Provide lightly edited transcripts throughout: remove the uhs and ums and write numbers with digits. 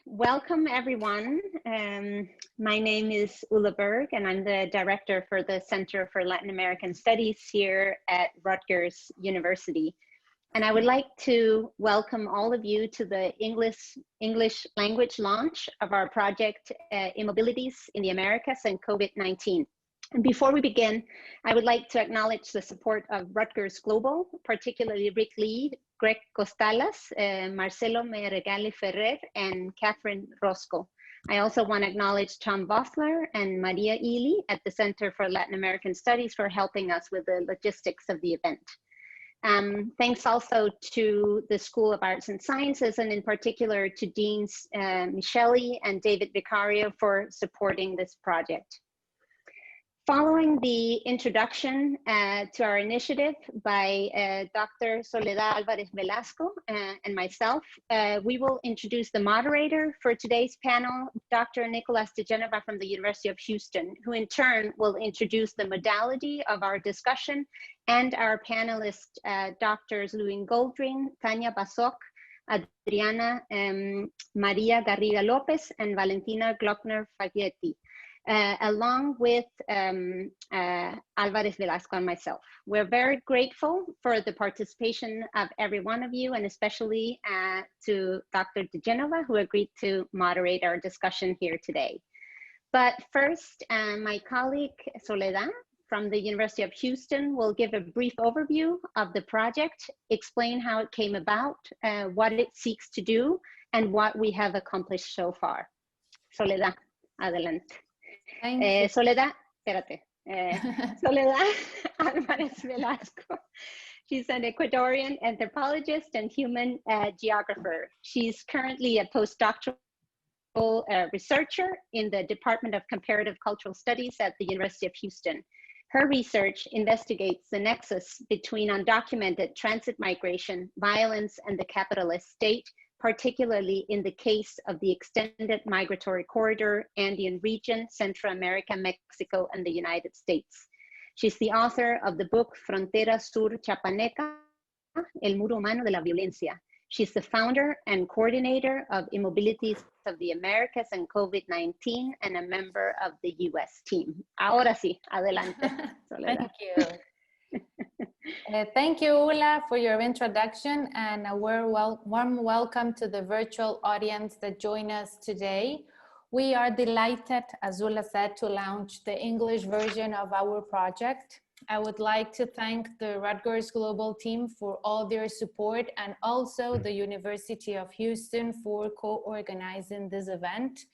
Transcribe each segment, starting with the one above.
Welcome everyone. My name is Ulla Berg and I'm the director for the Center for Latin American Studies here at Rutgers University. And I would like to welcome all of you to the English language launch of our project, Immobilities in the Americas and COVID-19. And before we begin, I would like to acknowledge the support of Rutgers Global, particularly Rick Lee, Greg Costalas, Marcelo Meregali Ferrer, and Catherine Roscoe. I also want to acknowledge Tom Bothler and Maria Ely at the Center for Latin American Studies for helping us with the logistics of the event. Thanks also to the School of Arts and Sciences, and in particular to Deans Micheli and David Vicario for supporting this project. Following the introduction to our initiative by Dr. Soledad Álvarez Velasco and myself, we will introduce the moderator for today's panel, Dr. Nicholas de Genova from the University of Houston, who in turn will introduce the modality of our discussion, and our panelists, Drs. Luin Goldring, Tanya Basok, Adriana, Maria Garriga-López, and Valentina Glockner along with Álvarez Velasco and myself. We're very grateful for the participation of every one of you, and especially to Dr. de Genova, who agreed to moderate our discussion here today. But first, my colleague Soledad from the University of Houston will give a brief overview of the project, explain how it came about, what it seeks to do, and what we have accomplished so far. Soledad, adelante. Soledad, espérate. Soledad Álvarez Velasco. She's an Ecuadorian anthropologist and human geographer. She's currently a postdoctoral researcher in the Department of Comparative Cultural Studies at the University of Houston. Her research investigates the nexus between undocumented transit migration, violence, and the capitalist state, particularly in the case of the extended migratory corridor, Andean region, Central America, Mexico, and the United States. She's the author of the book Frontera Sur Chiapaneca, El Muro Humano de la Violencia. She's the founder and coordinator of Immobilities of the Americas and COVID-19, and a member of the US team. Ahora sí, adelante, Soledad. Thank you. Thank you, Ulla, for your introduction, and a warm welcome to the virtual audience that join us today. We are delighted, as Ulla said, to launch the English version of our project. I would like to thank the Rutgers Global team for all their support, and also the University of Houston for co-organizing this event.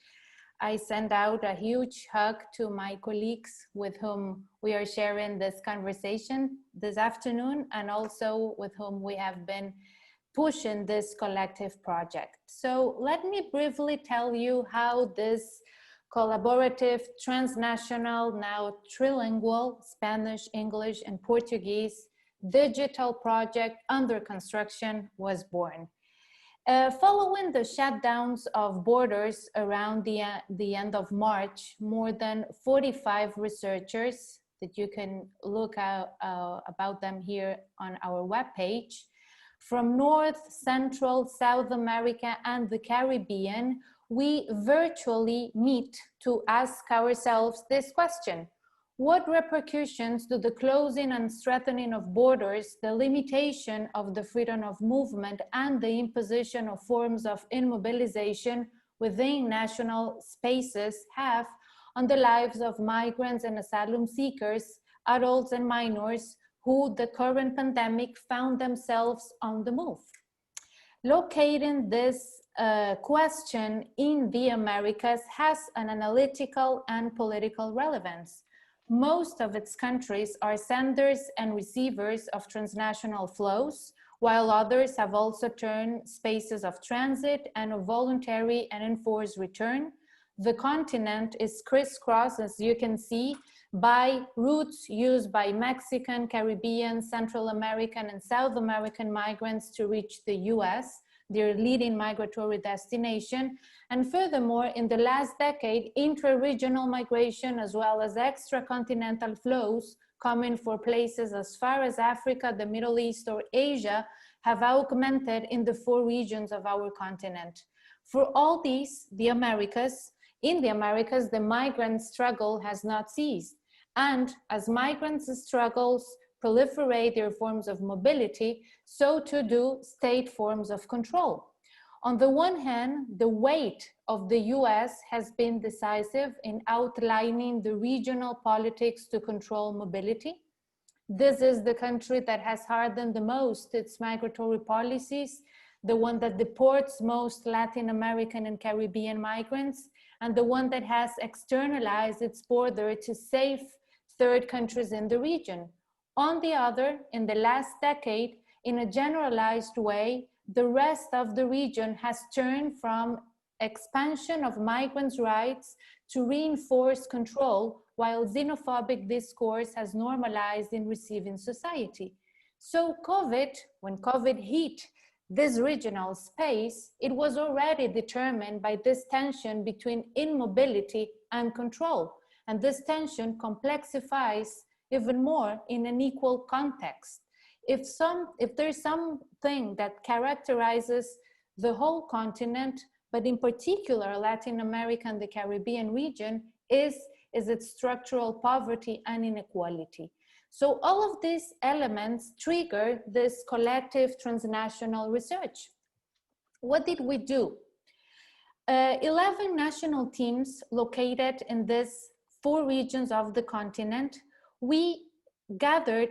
I send out a huge hug to my colleagues with whom we are sharing this conversation this afternoon, and also with whom we have been pushing this collective project. So let me briefly tell you how this collaborative, transnational, now trilingual, Spanish, English, and Portuguese digital project under construction was born. Following the shutdowns of borders around the end of March, more than 45 researchers that you can look at about them here on our webpage, from North, Central, South America, and the Caribbean, we virtually meet to ask ourselves this question: what repercussions do the closing and strengthening of borders, the limitation of the freedom of movement, and the imposition of forms of immobilization within national spaces have on the lives of migrants and asylum seekers, adults and minors, who the current pandemic found themselves on the move? Locating this question in the Americas has an analytical and political relevance. Most of its countries are senders and receivers of transnational flows, while others have also turned spaces of transit and of voluntary and enforced return. The continent is crisscrossed, as you can see, by routes used by Mexican, Caribbean, Central American, and South American migrants to reach the US, their leading migratory destination. And furthermore, in the last decade, intra-regional migration as well as extra-continental flows coming for places as far as Africa, the Middle East, or Asia have augmented in the 4 regions of our continent. For all these, in the Americas, the migrant struggle has not ceased. And as migrants' struggles proliferate their forms of mobility, so too do state forms of control. On the one hand, the weight of the US has been decisive in outlining the regional politics to control mobility. This is the country that has hardened the most its migratory policies, the one that deports most Latin American and Caribbean migrants, and the one that has externalized its border to safe third countries in the region. On the other, in the last decade, in a generalized way, the rest of the region has turned from expansion of migrants' rights to reinforce control, while xenophobic discourse has normalized in receiving society. So when COVID hit this regional space, it was already determined by this tension between immobility and control. And this tension complexifies even more in an equal context. If there's something that characterizes the whole continent, but in particular Latin America and the Caribbean region, is its structural poverty and inequality. So all of these elements trigger this collective transnational research. What did we do? 11 national teams located in these 4 regions of the continent, we gathered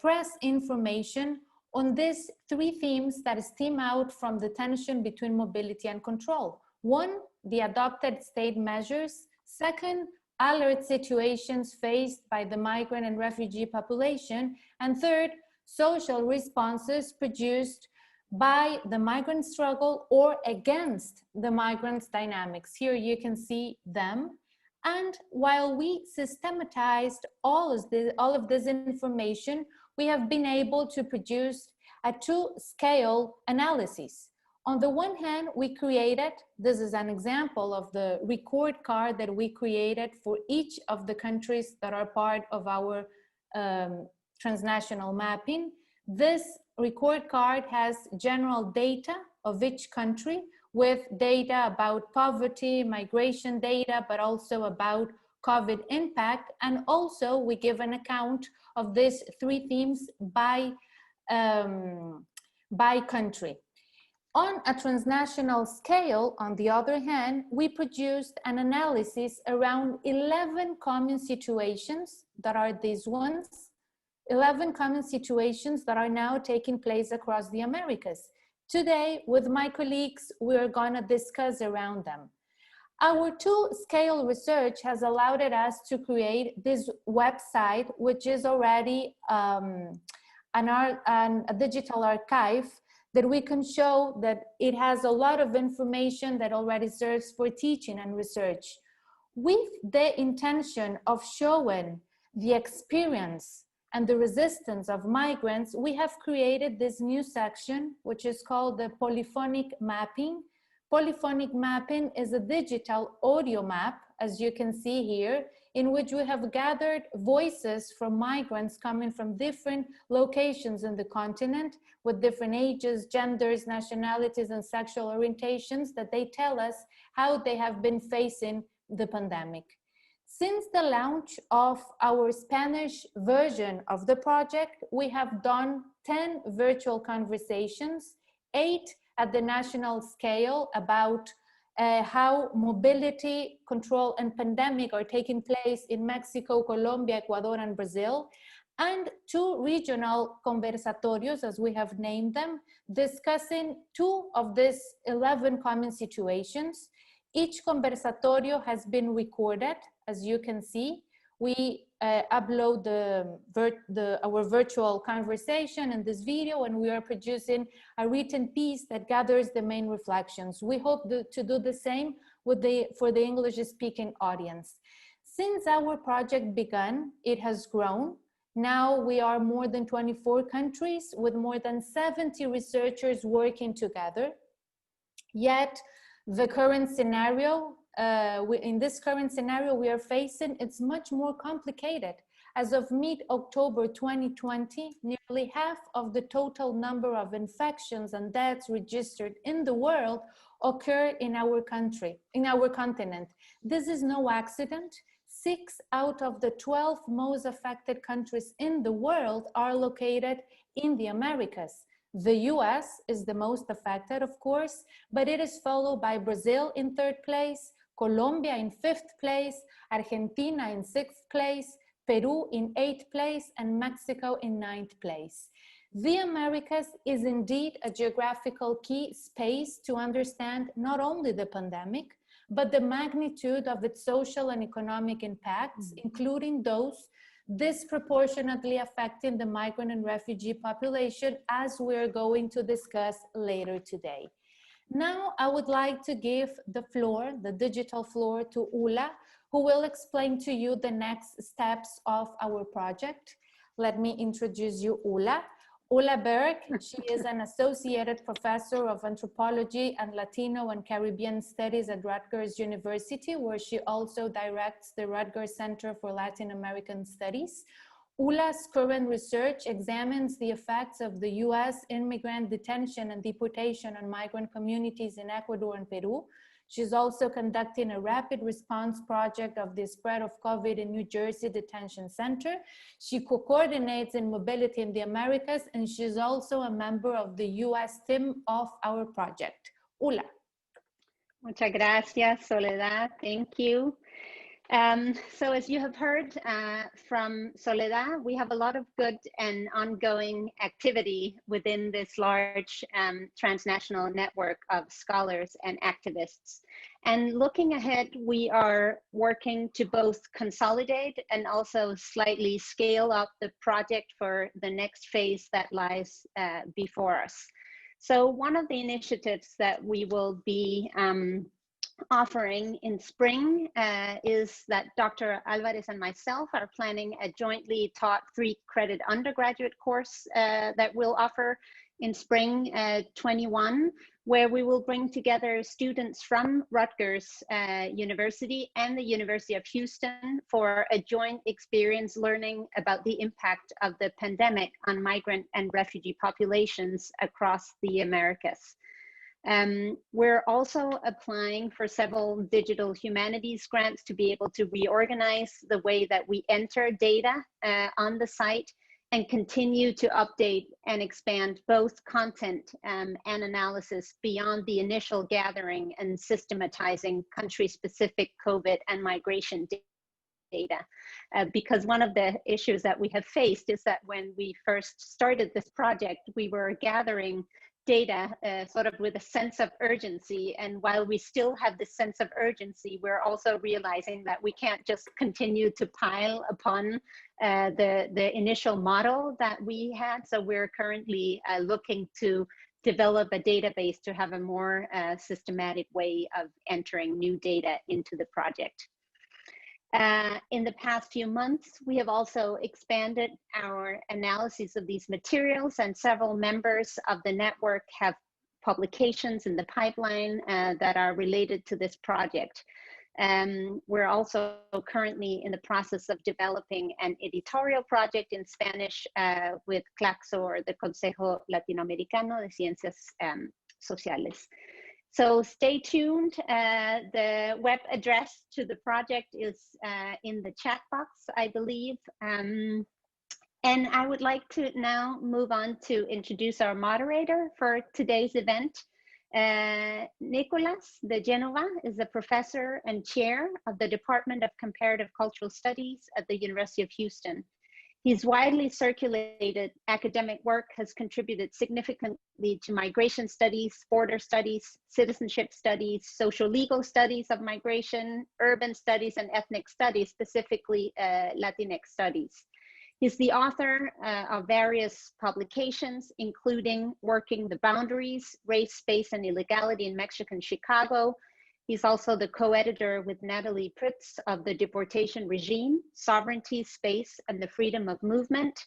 press information on these 3 themes that stem out from the tension between mobility and control. 1, the adopted state measures. 2, alert situations faced by the migrant and refugee population. And 3, social responses produced by the migrant struggle or against the migrants' dynamics. Here you can see them. And while we systematized all of this information, we have been able to produce a 2-scale analysis. On the one hand, we created, this is an example of the record card that we created for each of the countries that are part of our transnational mapping. This record card has general data of each country, with data about poverty, migration data, but also about COVID impact. And also we give an account of these 3 themes by country. On a transnational scale, on the other hand, we produced an analysis around 11 common situations that are these ones, 11 common situations that are now taking place across the Americas. Today, with my colleagues, we're gonna discuss around them. Our 2-scale research has allowed us to create this website, which is already a digital archive that we can show that it has a lot of information that already serves for teaching and research, with the intention of showing the experience and the resistance of migrants. We have created this new section, which is called the polyphonic mapping. Polyphonic mapping is a digital audio map, as you can see here, in which we have gathered voices from migrants coming from different locations in the continent, with different ages, genders, nationalities, and sexual orientations, that they tell us how they have been facing the pandemic. Since the launch of our Spanish version of the project, we have done 10 virtual conversations, 8 at the national scale about how mobility, control, and pandemic are taking place in Mexico, Colombia, Ecuador, and Brazil, and 2 regional conversatorios, as we have named them, discussing 2 of these 11 common situations. Each conversatorio has been recorded. As you can see, we upload our virtual conversation in this video, and we are producing a written piece that gathers the main reflections. We hope to do the same for the English-speaking audience. Since our project began, it has grown. Now we are more than 24 countries with more than 70 researchers working together. Yet, the current scenario, in this current scenario we are facing, it's much more complicated. As of mid-October 2020, nearly half of the total number of infections and deaths registered in the world occurred in our country, in our continent. This is no accident. 6 out of the 12 most affected countries in the world are located in the Americas. The US is the most affected, of course, but it is followed by Brazil in 3rd place, Colombia in 5th place, Argentina in 6th place, Peru in 8th place, and Mexico in 9th place. The Americas is indeed a geographical key space to understand not only the pandemic, but the magnitude of its social and economic impacts, including those disproportionately affecting the migrant and refugee population, as we're going to discuss later today. Now, I would like to give the floor, the digital floor, to Ulla, who will explain to you the next steps of our project. Let me introduce you, Ulla. Ulla Berg, she is an associated professor of anthropology and Latino and Caribbean studies at Rutgers University, where she also directs the Rutgers Center for Latin American Studies. Ulla's current research examines the effects of the US immigrant detention and deportation on migrant communities in Ecuador and Peru. She's also conducting a rapid response project of the spread of COVID in New Jersey Detention Center. She co-coordinates in Mobilityin the Americas, and she's also a member of the US team of our project. Ulla. Muchas gracias, Soledad. Thank you. So as you have heard from Soledad, we have a lot of good and ongoing activity within this large transnational network of scholars and activists. And looking ahead, we are working to both consolidate and also slightly scale up the project for the next phase that lies before us. So one of the initiatives that we will be offering in spring is that Dr. Álvarez and myself are planning a jointly taught 3-credit undergraduate course that we'll offer in spring 21, where we will bring together students from Rutgers University and the University of Houston for a joint experience learning about the impact of the pandemic on migrant and refugee populations across the Americas. We're also applying for several digital humanities grants to be able to reorganize the way that we enter data on the site and continue to update and expand both content and analysis beyond the initial gathering and systematizing country-specific COVID and migration data. Because one of the issues that we have faced is that when we first started this project, we were gathering data sort of with a sense of urgency, and while we still have this sense of urgency, we're also realizing that we can't just continue to pile upon the initial model that we had. So we're currently looking to develop a database to have a more systematic way of entering new data into the project. In the past few months, we have also expanded our analysis of these materials, and several members of the network have publications in the pipeline that are related to this project. We're also currently in the process of developing an editorial project in Spanish with CLACSO, or the Consejo Latinoamericano de Ciencias Sociales. So stay tuned. The web address to the project is in the chat box, I believe. And I would like to now move on to introduce our moderator for today's event. Nicolas de Genova is a professor and chair of the Department of Comparative Cultural Studies at the University of Houston. His widely circulated academic work has contributed significantly to migration studies, border studies, citizenship studies, social legal studies of migration, urban studies, and ethnic studies, specifically Latinx studies. He's the author of various publications, including Working the Boundaries, Race, Space, and Illegality in Mexican Chicago. He's also the co-editor with Natalie Pritz of The Deportation Regime, Sovereignty, Space, and the Freedom of Movement.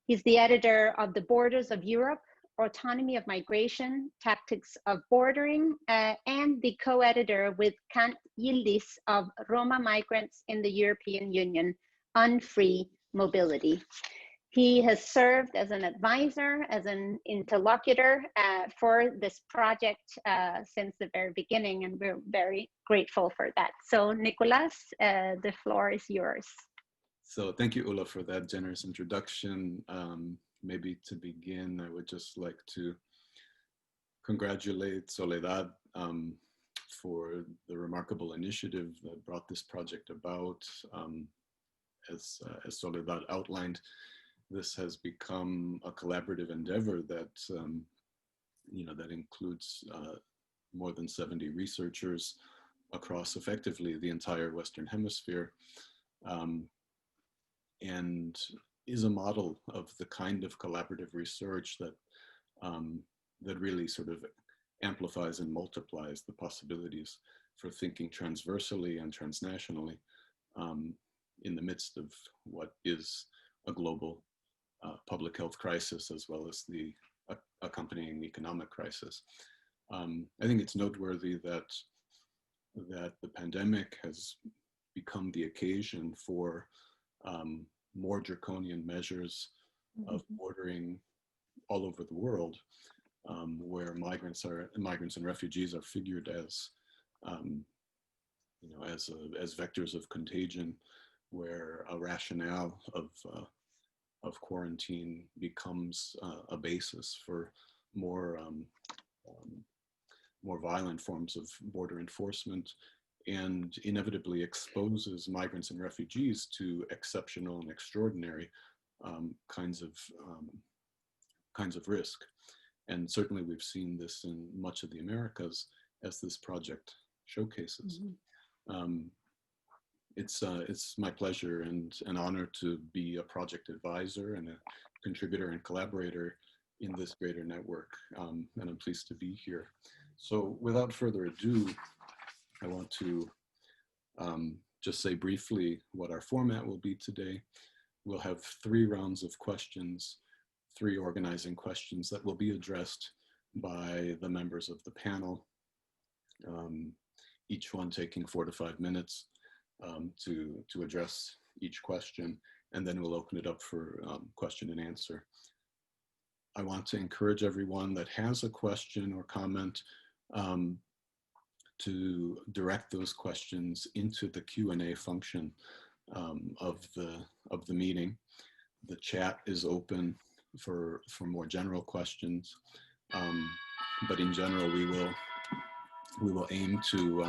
He's the editor of The Borders of Europe, Autonomy of Migration, Tactics of Bordering, and the co-editor with Kant Yildiz of Roma Migrants in the European Union, Unfree, mobility. He has served as an advisor, as an interlocutor for this project since the very beginning, and we're very grateful for that. So Nicolas, the floor is yours. So thank you, Ulla, for that generous introduction. Maybe to begin, I would just like to congratulate Soledad for the remarkable initiative that brought this project about. As Soledad outlined, this has become a collaborative endeavor that, that includes more than 70 researchers across effectively the entire Western Hemisphere, and is a model of the kind of collaborative research that, that really sort of amplifies and multiplies the possibilities for thinking transversally and transnationally in the midst of what is a global public health crisis, as well as the accompanying economic crisis. I think it's noteworthy that the pandemic has become the occasion for more draconian measures of bordering all over the world, where migrants and refugees are figured as as vectors of contagion, where a rationale of quarantine becomes a basis for more violent forms of border enforcement, and inevitably exposes migrants and refugees to exceptional and extraordinary kinds of risk. And certainly we've seen this in much of the Americas, as this project showcases. It's my pleasure and an honor to be a project advisor and a contributor and collaborator in this greater network, and I'm pleased to be here. So without further ado, I want to just say briefly what our format will be today. We'll have 3 rounds of questions, 3 organizing questions that will be addressed by the members of the panel, each one taking 4 to 5 minutes to address each question, and then we'll open it up for question and answer. I want to encourage everyone that has a question or comment to direct those questions into the Q&A function of the meeting. The chat is open for more general questions, but in general we will aim to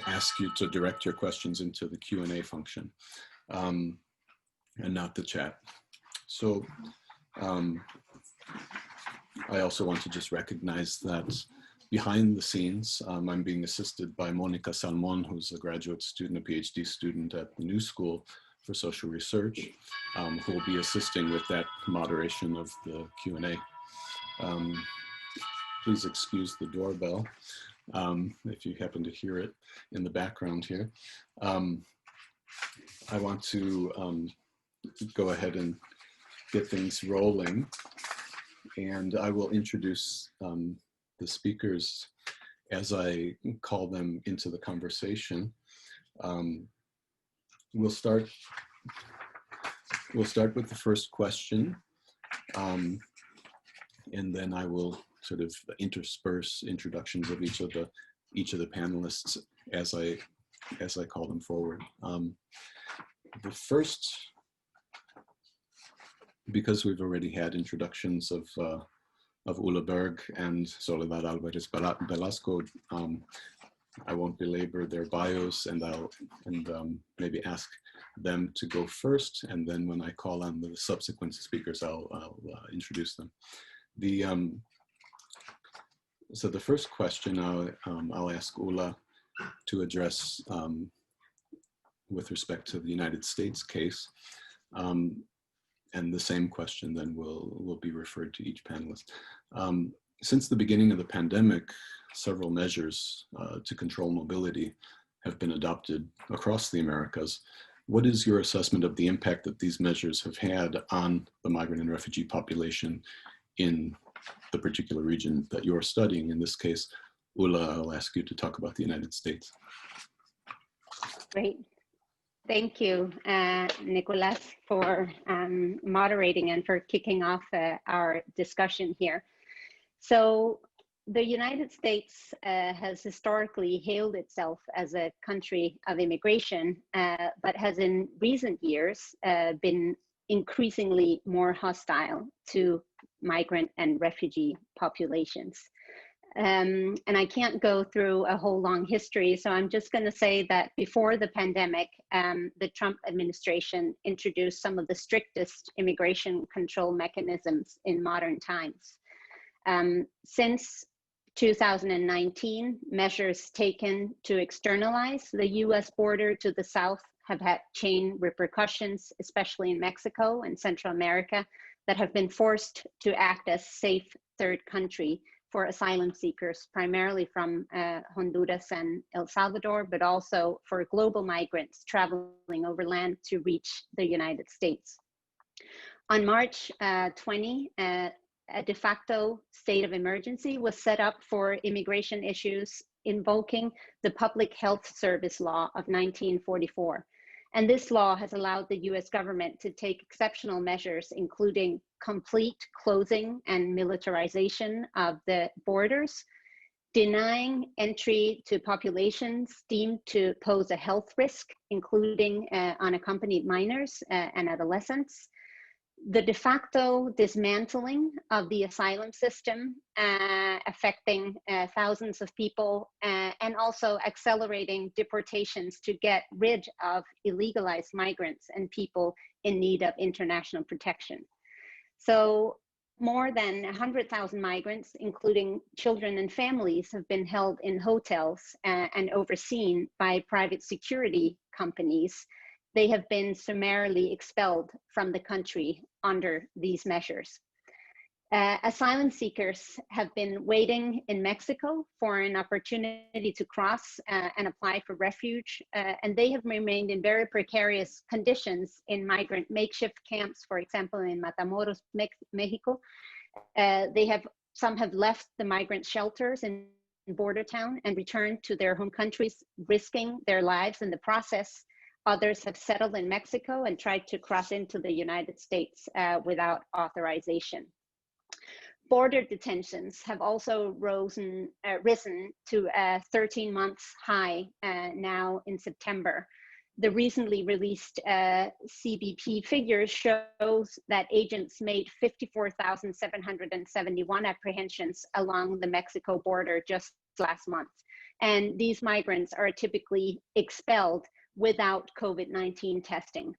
ask you to direct your questions into the Q&A function and not the chat. So I also want to just recognize that behind the scenes, I'm being assisted by Monica Salmon, who's a graduate student, a PhD student at the New School for Social Research, who will be assisting with that moderation of the Q&A. Please excuse the doorbell if you happen to hear it in the background here. I want to go ahead and get things rolling, and I will introduce the speakers as I call them into the conversation. We'll start with the first question, and then I will sort of intersperse introductions of each of the panelists as I call them forward. The first, because we've already had introductions of D.Berg and Soledad Álvarez Velasco, I won't belabor their bios, and I'll maybe ask them to go first, and then when I call on the subsequent speakers, I'll introduce them. So the first question I'll ask Ulla to address with respect to the United States case, and the same question then will be referred to each panelist. Since the beginning of the pandemic, several measures to control mobility have been adopted across the Americas. What is your assessment of the impact that these measures have had on the migrant and refugee population in the particular region that you're studying? In this case, Ulla, I'll ask you to talk about the United States. Great. Thank you, Nicolas, for moderating and for kicking off our discussion here. So the United States has historically hailed itself as a country of immigration, but has in recent years been increasingly more hostile to migrant and refugee populations. And I can't go through a whole long history, so I'm just going to say that before the pandemic, the Trump administration introduced some of the strictest immigration control mechanisms in modern times. Since 2019, measures taken to externalize the US border to the south have had chain repercussions, especially in Mexico and Central America, that have been forced to act as safe third country for asylum seekers, primarily from Honduras and El Salvador, but also for global migrants traveling overland to reach the United States. On March 20, a de facto state of emergency was set up for immigration issues, invoking the Public Health Service Law of 1944. And this law has allowed the US government to take exceptional measures, including complete closing and militarization of the borders, denying entry to populations deemed to pose a health risk, including unaccompanied minors and adolescents, the de facto dismantling of the asylum system, affecting thousands of people, and also accelerating deportations to get rid of illegalized migrants and people in need of international protection. So more than 100,000 migrants, including children and families, have been held in hotels and overseen by private security companies. They have been summarily expelled from the country under these measures. Asylum seekers have been waiting in Mexico for an opportunity to cross and apply for refuge, and they have remained in very precarious conditions in migrant makeshift camps, for example, in Matamoros, Mexico. Some have left the migrant shelters in border town and returned to their home countries, risking their lives in the process. Others have settled in Mexico and tried to cross into the United States without authorization. Border detentions have also risen to a 13-month high now in September. The recently released CBP figures shows that agents made 54,771 apprehensions along the Mexico border just last month. And these migrants are typically expelled without COVID-19 testing.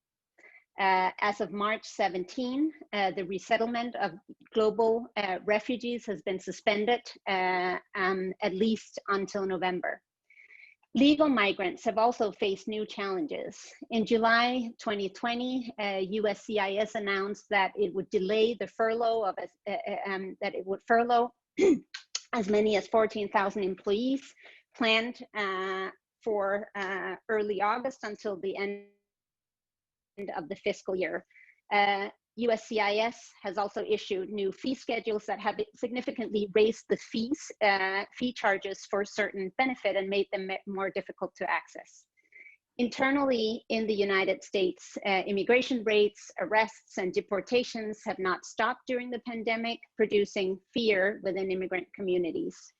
As of March 17, the resettlement of global refugees has been suspended at least until November. Legal migrants have also faced new challenges. In July 2020, USCIS announced that it would delay the furlough of as many as 14,000 employees planned for early August until the end of the fiscal year. USCIS has also issued new fee schedules that have significantly raised the fee charges for certain benefit and made them more difficult to access. Internally in the United States, immigration rates, arrests, and deportations have not stopped during the pandemic, producing fear within immigrant communities.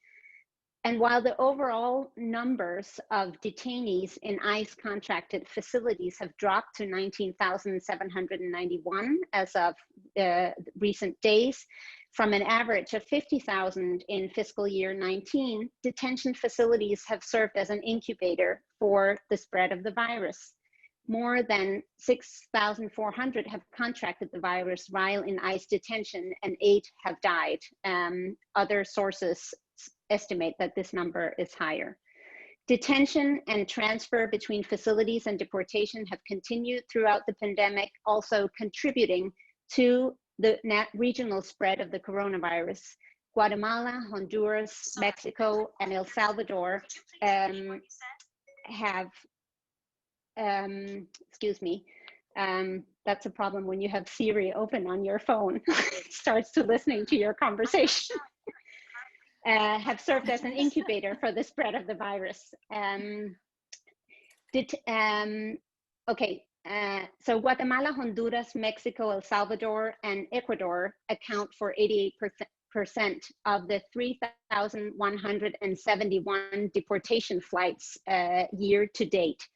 And while the overall numbers of detainees in ICE contracted facilities have dropped to 19,791 as of recent days, from an average of 50,000 in fiscal year 19, detention facilities have served as an incubator for the spread of the virus. More than 6,400 have contracted the virus while in ICE detention, and 8 have died. Other sources estimate that this number is higher. Detention and transfer between facilities and deportation have continued throughout the pandemic, also contributing to the regional spread of the coronavirus. Guatemala, Honduras, Mexico, and El Salvador have, excuse me, that's a problem when you have Siri open on your phone. It starts to listening to your conversation. Have served as an incubator for the spread of the virus. Okay, so Guatemala, Honduras, Mexico, El Salvador, and Ecuador account for 88% of the 3,171 deportation flights year to date.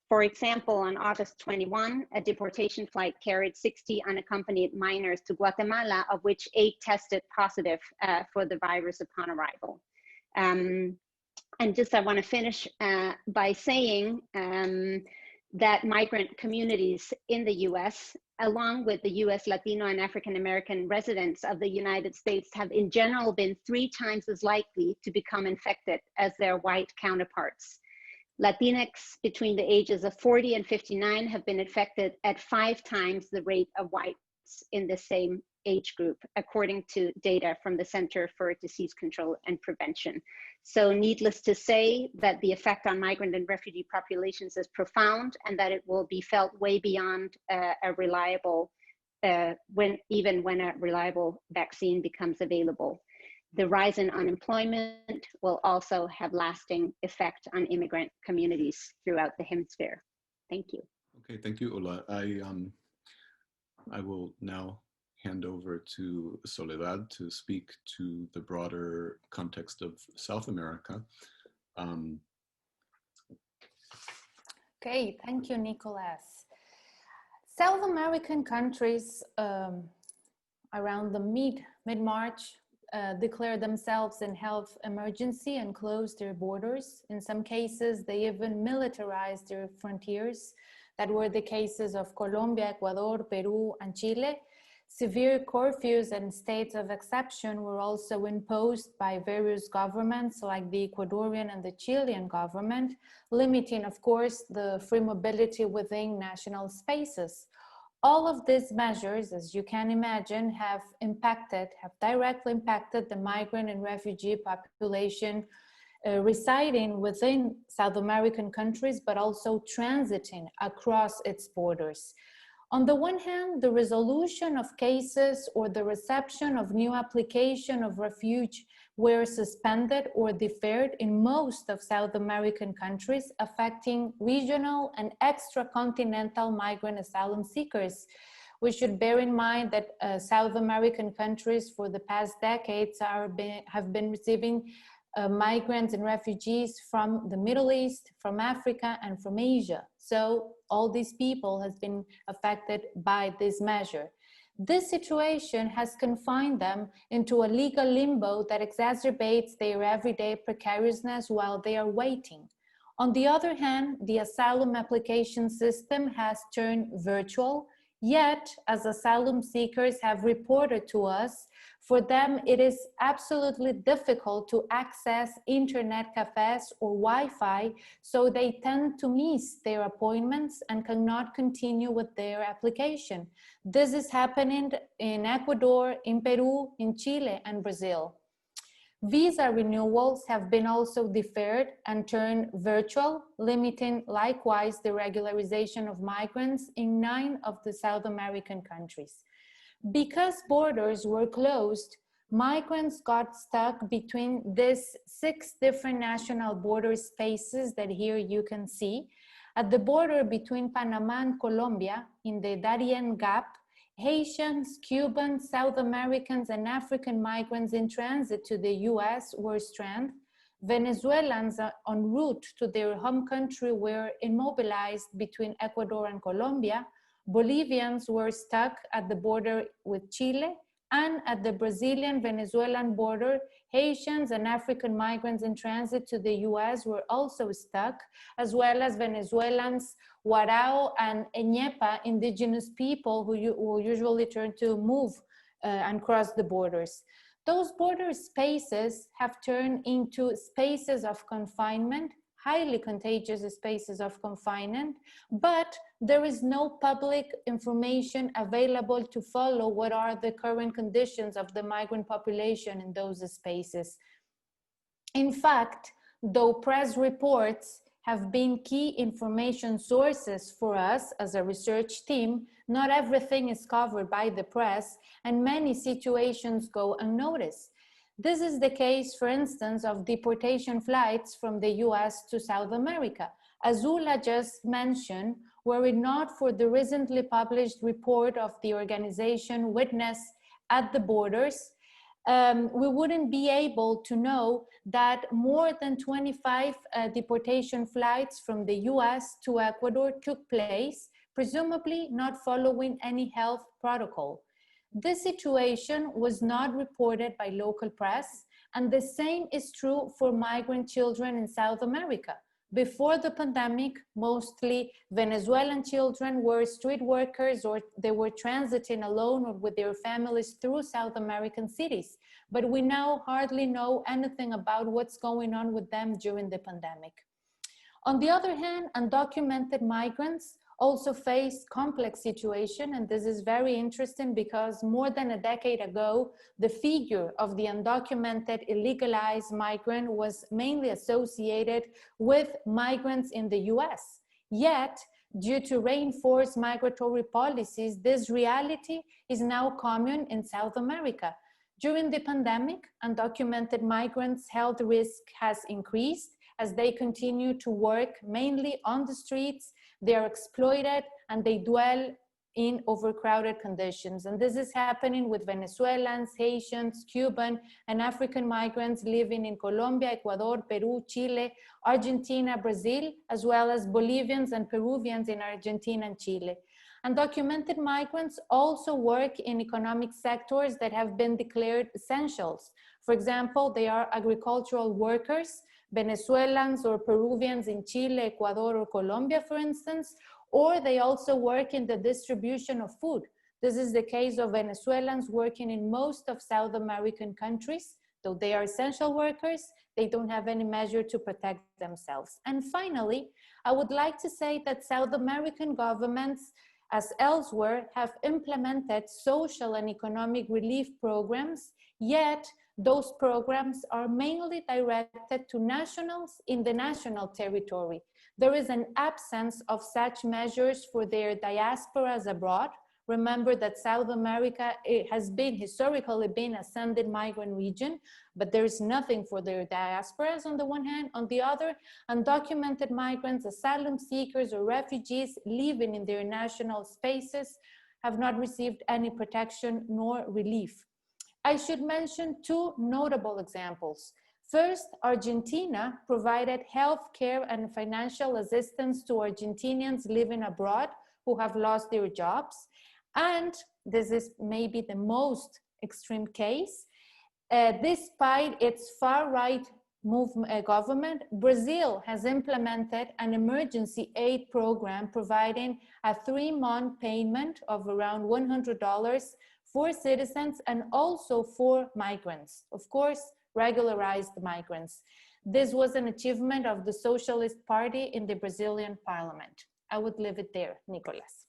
For example, on August 21, a deportation flight carried 60 unaccompanied minors to Guatemala, of which 8 tested positive for the virus upon arrival. And just I want to finish by saying that migrant communities in the US, along with the US Latino and African American residents of the United States, have in general been 3 times as likely to become infected as their white counterparts. Latinx between the ages of 40 and 59 have been infected at 5 times the rate of whites in the same age group, according to data from the Center for Disease Control and Prevention. So needless to say that the effect on migrant and refugee populations is profound, and that it will be felt way beyond a reliable, even when a reliable vaccine becomes available. The rise in unemployment will also have lasting effect on immigrant communities throughout the hemisphere. Thank you. Okay, thank you, Ulla. I will now hand over to Soledad to speak to the broader context of South America. Okay, thank you, Nicolas. South American countries around the mid-March declared themselves in health emergency and closed their borders. In some cases, they even militarized their frontiers. That were the cases of Colombia, Ecuador, Peru, and Chile. Severe curfews and states of exception were also imposed by various governments like the Ecuadorian and the Chilean government, limiting, of course, the free mobility within national spaces. All of these measures, as you can imagine, have directly impacted the migrant and refugee population residing within South American countries, but also transiting across its borders. On the one hand, the resolution of cases or the reception of new application of refuge were suspended or deferred in most of South American countries, affecting regional and extra-continental migrant asylum seekers. We should bear in mind that South American countries for the past decades have been receiving migrants and refugees from the Middle East, from Africa, and from Asia. So all these people has been affected by this measure. This situation has confined them into a legal limbo that exacerbates their everyday precariousness while they are waiting. On the other hand, the asylum application system has turned virtual, yet, as asylum seekers have reported to us, for them, it is absolutely difficult to access internet cafes or Wi-Fi, so they tend to miss their appointments and cannot continue with their application. This is happening in Ecuador, in Peru, in Chile, and Brazil. Visa renewals have been also deferred and turned virtual, limiting likewise the regularization of migrants in 9 of the South American countries. Because borders were closed, migrants got stuck between these 6 different national border spaces that here you can see. At the border between Panama and Colombia, in the Darien Gap, Haitians, Cubans, South Americans, and African migrants in transit to the US were stranded. Venezuelans en route to their home country were immobilized between Ecuador and Colombia. Bolivians were stuck at the border with Chile, and at the Brazilian-Venezuelan border, Haitians and African migrants in transit to the US were also stuck, as well as Venezuelans, Warao and Eñepa indigenous people who usually turn to move and cross the borders. Those border spaces have turned into spaces of confinement, highly contagious spaces of confinement, but there is no public information available to follow what are the current conditions of the migrant population in those spaces. In fact, though press reports have been key information sources for us as a research team, not everything is covered by the press, and many situations go unnoticed. This is the case, for instance, of deportation flights from the US to South America. As Ulla just mentioned, were it not for the recently published report of the organization Witness at the Borders, we wouldn't be able to know that more than 25 deportation flights from the US to Ecuador took place, presumably not following any health protocol. This situation was not reported by local press, and the same is true for migrant children in South America. Before the pandemic, mostly Venezuelan children were street workers, or they were transiting alone or with their families through South American cities. But we now hardly know anything about what's going on with them during the pandemic. On the other hand, undocumented migrants also face complex situation, and this is very interesting because more than a decade ago, the figure of the undocumented illegalized migrant was mainly associated with migrants in the US. Yet, due to reinforced migratory policies, this reality is now common in South America. During the pandemic, undocumented migrants' health risk has increased as they continue to work mainly on the streets. They are exploited and they dwell in overcrowded conditions. And this is happening with Venezuelans, Haitians, Cuban, and African migrants living in Colombia, Ecuador, Peru, Chile, Argentina, Brazil, as well as Bolivians and Peruvians in Argentina and Chile. Undocumented migrants also work in economic sectors that have been declared essentials. For example, they are agricultural workers, Venezuelans or Peruvians in Chile, Ecuador, or Colombia, for instance, or they also work in the distribution of food. This is the case of Venezuelans working in most of South American countries. Though they are essential workers, they don't have any measure to protect themselves. And finally, I would like to say that South American governments, as elsewhere, have implemented social and economic relief programs, yet those programs are mainly directed to nationals in the national territory. There is an absence of such measures for their diasporas abroad. Remember that South America has been historically been a sending migrant region, but there's nothing for their diasporas on the one hand. On the other, undocumented migrants, asylum seekers, or refugees living in their national spaces have not received any protection nor relief. I should mention two notable examples. First, Argentina provided health care and financial assistance to Argentinians living abroad who have lost their jobs. And this is maybe the most extreme case. Despite its far-right government, Brazil has implemented an emergency aid program providing a 3-month payment of around $100 for citizens and also for migrants, of course, regularized migrants. This was an achievement of the Socialist Party in the Brazilian parliament. I would leave it there, Nicolas.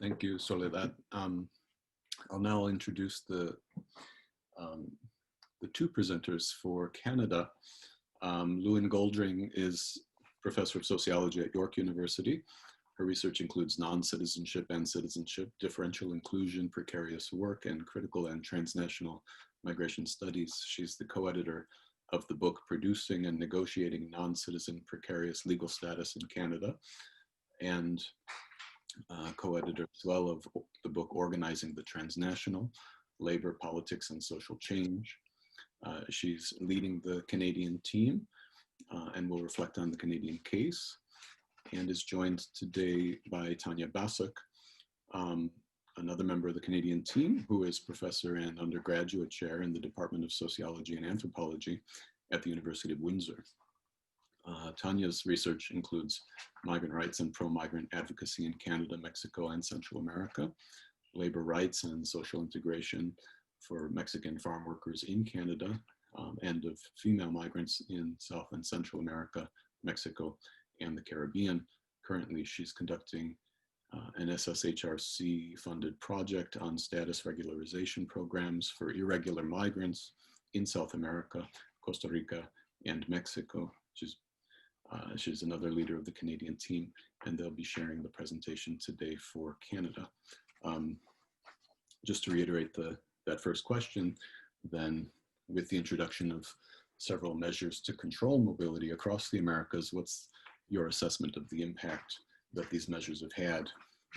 Thank you, Soledad. I'll now introduce the two presenters for Canada. Luin Goldring is professor of sociology at York University. Her research includes non-citizenship and citizenship, differential inclusion, precarious work, and critical and transnational migration studies. She's the co-editor of the book Producing and Negotiating Non-Citizen Precarious Legal Status in Canada, and co-editor as well of the book Organizing the Transnational, Labor, Politics, and Social Change. She's leading the Canadian team and will reflect on the Canadian case, and is joined today by Tanya Basok, another member of the Canadian team, who is professor and undergraduate chair in the Department of Sociology and Anthropology at the University of Windsor. Tanya's research includes migrant rights and pro-migrant advocacy in Canada, Mexico, and Central America, labor rights and social integration for Mexican farm workers in Canada, and of female migrants in South and Central America, Mexico, and the Caribbean. Currently, she's conducting an SSHRC-funded project on status regularization programs for irregular migrants in South America, Costa Rica, and Mexico. She's another leader of the Canadian team, and they'll be sharing the presentation today for Canada. Just to reiterate the that first question, then with the introduction of several measures to control mobility across the Americas, what's your assessment of the impact that these measures have had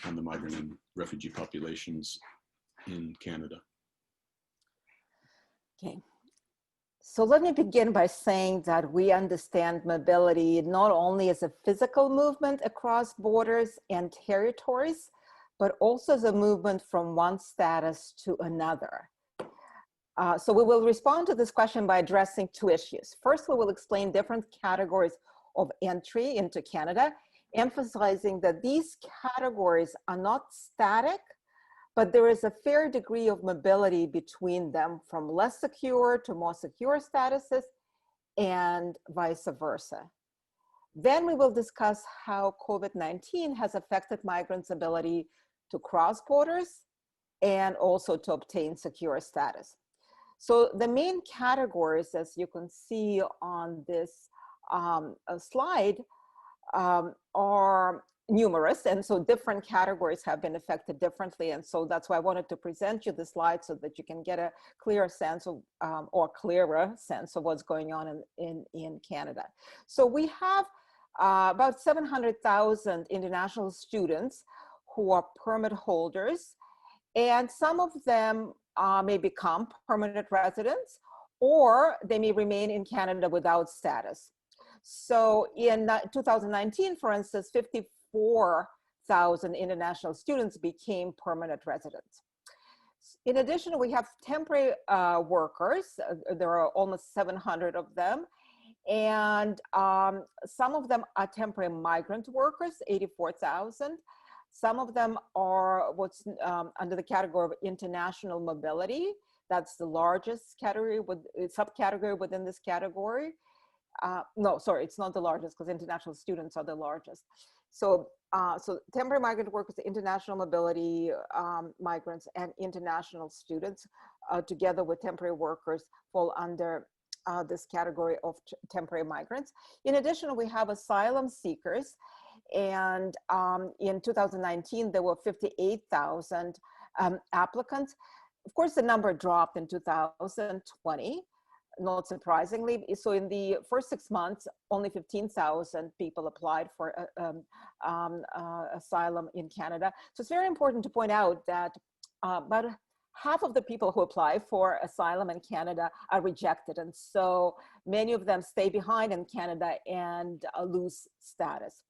on the migrant and refugee populations in Canada? Okay. So let me begin by saying that we understand mobility not only as a physical movement across borders and territories, but also as a movement from one status to another. So we will respond to this question by addressing two issues. First, we will explain different categories of entry into Canada, emphasizing that these categories are not static, but there is a fair degree of mobility between them, from less secure to more secure statuses and vice versa. Then we will discuss how COVID-19 has affected migrants' ability to cross borders and also to obtain secure status. So the main categories, as you can see on this slide, are numerous, and so different categories have been affected differently, and so that's why I wanted to present you the slide so that you can get a clearer sense of, or clearer sense of what's going on in Canada. So we have about 700,000 international students who are permit holders, and some of them may become permanent residents, or they may remain in Canada without status. So in 2019, for instance, 54,000 international students became permanent residents. In addition, we have temporary workers. There are almost 700 of them. And some of them are temporary migrant workers, 84,000. Some of them are what's under the category of international mobility. That's the largest category, subcategory within this category. No, sorry, it's not the largest, because international students are the largest. So, so temporary migrant workers, international mobility migrants, and international students, together with temporary workers, fall under this category of temporary migrants. In addition, we have asylum seekers, and in 2019, there were 58,000 applicants. Of course, the number dropped in 2020. Not surprisingly. So in the first 6 months, only 15,000 people applied for asylum in Canada. So it's very important to point out that about half of the people who apply for asylum in Canada are rejected. And so many of them stay behind in Canada and lose status.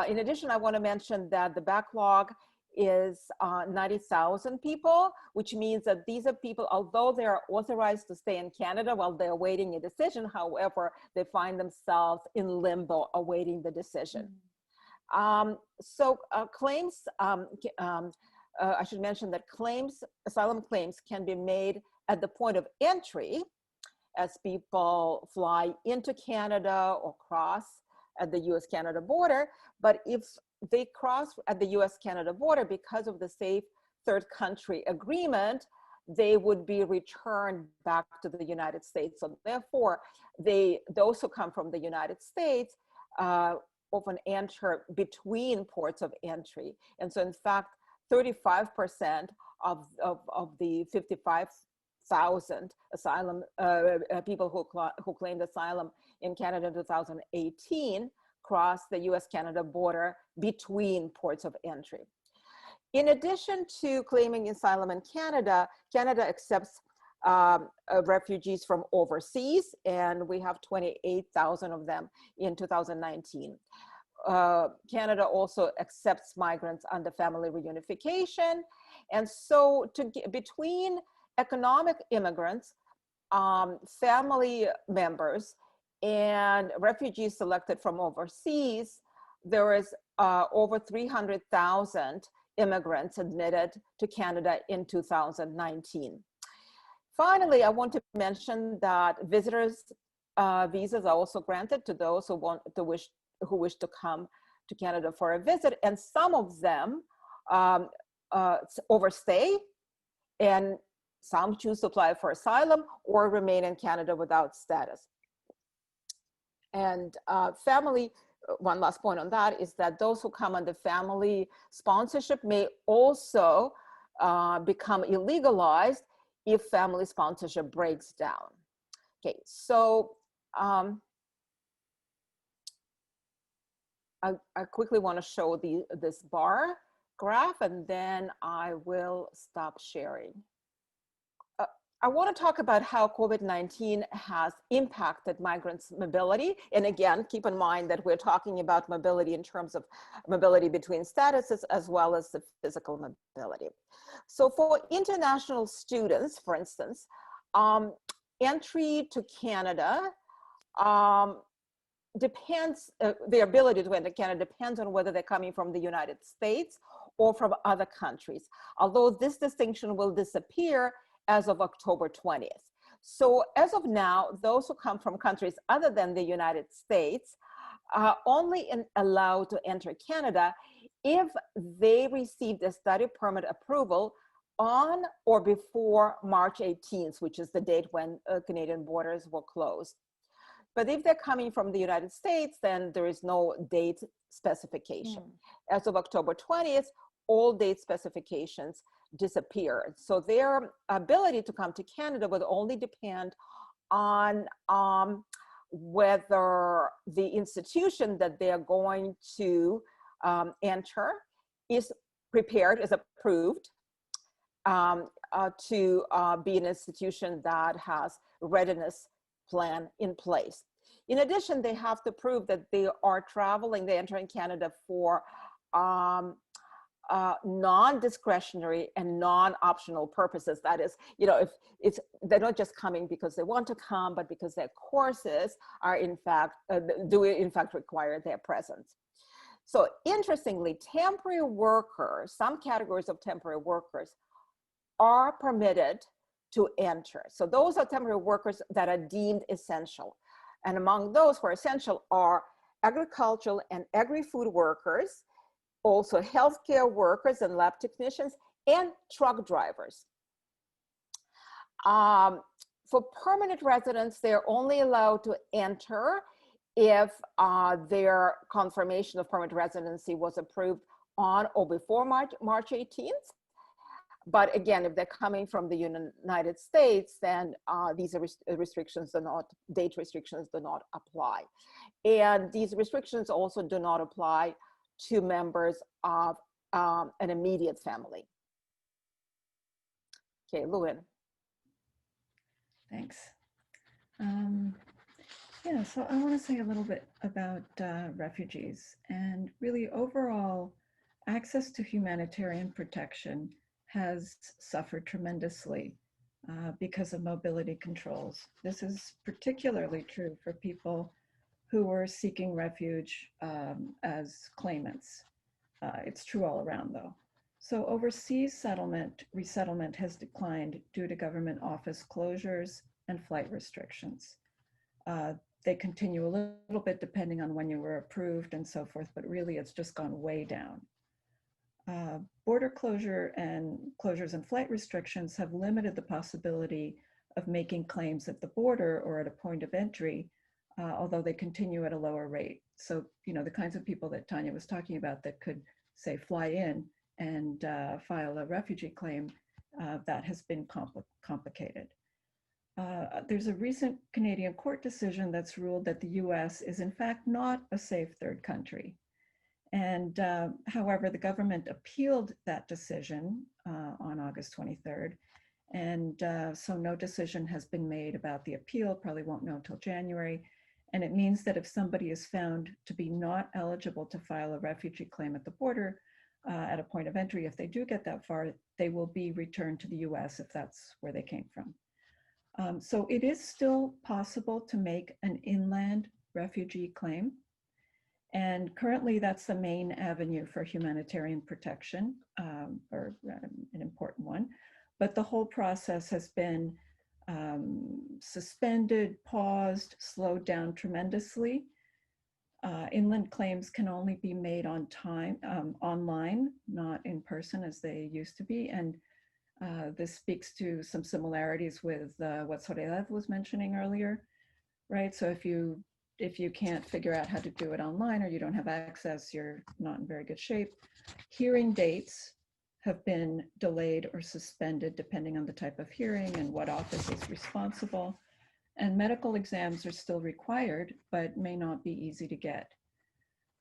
In addition, I want to mention that the backlog is 90,000 people, which means that these are people, although they are authorized to stay in Canada while they're awaiting a decision, however, they find themselves in limbo awaiting the decision. Claims, I should mention that asylum claims can be made at the point of entry as people fly into Canada or cross at the US-Canada border, but if they cross at the US-Canada border, because of the safe third country agreement, they would be returned back to the United States. So therefore, those who come from the United States often enter between ports of entry. And so in fact, 35% of the 55,000 asylum people who claimed asylum in Canada in 2018 crossed the US-Canada border between ports of entry. In addition to claiming asylum in Canada, Canada accepts refugees from overseas, and we have 28,000 of them in 2019. Canada also accepts migrants under family reunification. And so between economic immigrants, family members, and refugees selected from overseas, there is over 300,000 immigrants admitted to Canada in 2019. Finally, I want to mention that visitors' visas are also granted to those who wish to come to Canada for a visit, and some of them overstay, and some choose to apply for asylum or remain in Canada without status. And family, one last point on that is that those who come under family sponsorship may also become illegalized if family sponsorship breaks down. Okay, so I quickly want to show this bar graph, and then I will stop sharing. I want to talk about how COVID-19 has impacted migrants' mobility. And again, keep in mind that we're talking about mobility in terms of mobility between statuses as well as the physical mobility. So for international students, for instance, entry to Canada depends, their ability to enter Canada depends on whether they're coming from the United States or from other countries, although this distinction will disappear as of October 20th. So as of now, those who come from countries other than the United States are only allowed to enter Canada if they received a study permit approval on or before March 18th, which is the date when Canadian borders were closed. But if they're coming from the United States, then there is no date specification. As of October 20th, all date specifications disappeared. So their ability to come to Canada would only depend on whether the institution that they're going to enter is prepared, is approved to be an institution that has readiness plan in place. In addition, they have to prove that they are traveling, they enter in Canada for non-discretionary and non-optional purposes. That is, you know, if they're not just coming because they want to come, but because their courses are in fact, do in fact require their presence. So interestingly, temporary workers, some categories of temporary workers are permitted to enter. So those are temporary workers that are deemed essential. And among those who are essential are agricultural and agri-food workers, also healthcare workers and lab technicians, and truck drivers. For permanent residents, they're only allowed to enter if their confirmation of permanent residency was approved on or before March 18th. But again, if they're coming from the United States, then these restrictions do not, date restrictions do not apply. And these restrictions also do not apply to members of an immediate family. Okay, Luin. Thanks. Yeah, so I want to say a little bit about refugees, and really overall access to humanitarian protection has suffered tremendously because of mobility controls. This is particularly true for people who were seeking refuge as claimants. It's true all around though. So overseas resettlement has declined due to government office closures and flight restrictions. They continue a little bit depending on when you were approved and so forth, but really it's just gone way down. Border closures and flight restrictions have limited the possibility of making claims at the border or at a point of entry, although they continue at a lower rate. So, you know, the kinds of people that Tanya was talking about that could, say, fly in and file a refugee claim, that has been complicated. There's a recent Canadian court decision that's ruled that the US is in fact not a safe third country. And however, the government appealed that decision on August 23rd. And so no decision has been made about the appeal, probably won't know until January. And it means that if somebody is found to be not eligible to file a refugee claim at the border at a point of entry, if they do get that far, they will be returned to the US if that's where they came from. So it is still possible to make an inland refugee claim. And currently that's the main avenue for humanitarian protection, or an important one. But the whole process has been suspended, paused, slowed down tremendously. Inland claims can only be made on time, online, not in person as they used to be. And this speaks to some similarities with what Soledad was mentioning earlier, right? So if you can't figure out how to do it online or you don't have access, you're not in very good shape. Hearing dates have been delayed or suspended depending on the type of hearing and what office is responsible. And medical exams are still required, but may not be easy to get.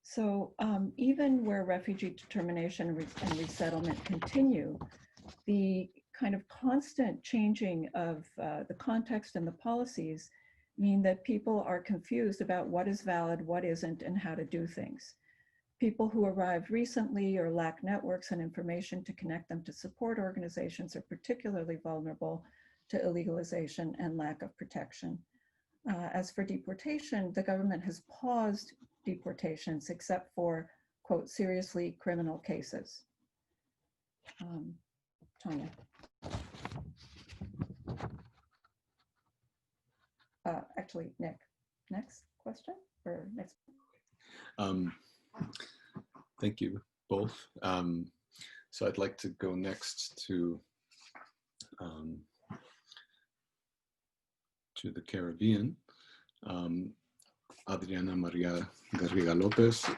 So even where refugee determination and resettlement continue, the kind of constant changing of the context and the policies mean that people are confused about what is valid, what isn't, and how to do things. People who arrived recently or lack networks and information to connect them to support organizations are particularly vulnerable to illegalization and lack of protection. As for deportation, the government has paused deportations except for, quote, seriously criminal cases. Tanya. Actually, Nick, next question or next? Thank you both. So I'd like to go next to the Caribbean. Adriana Maria Garriga-López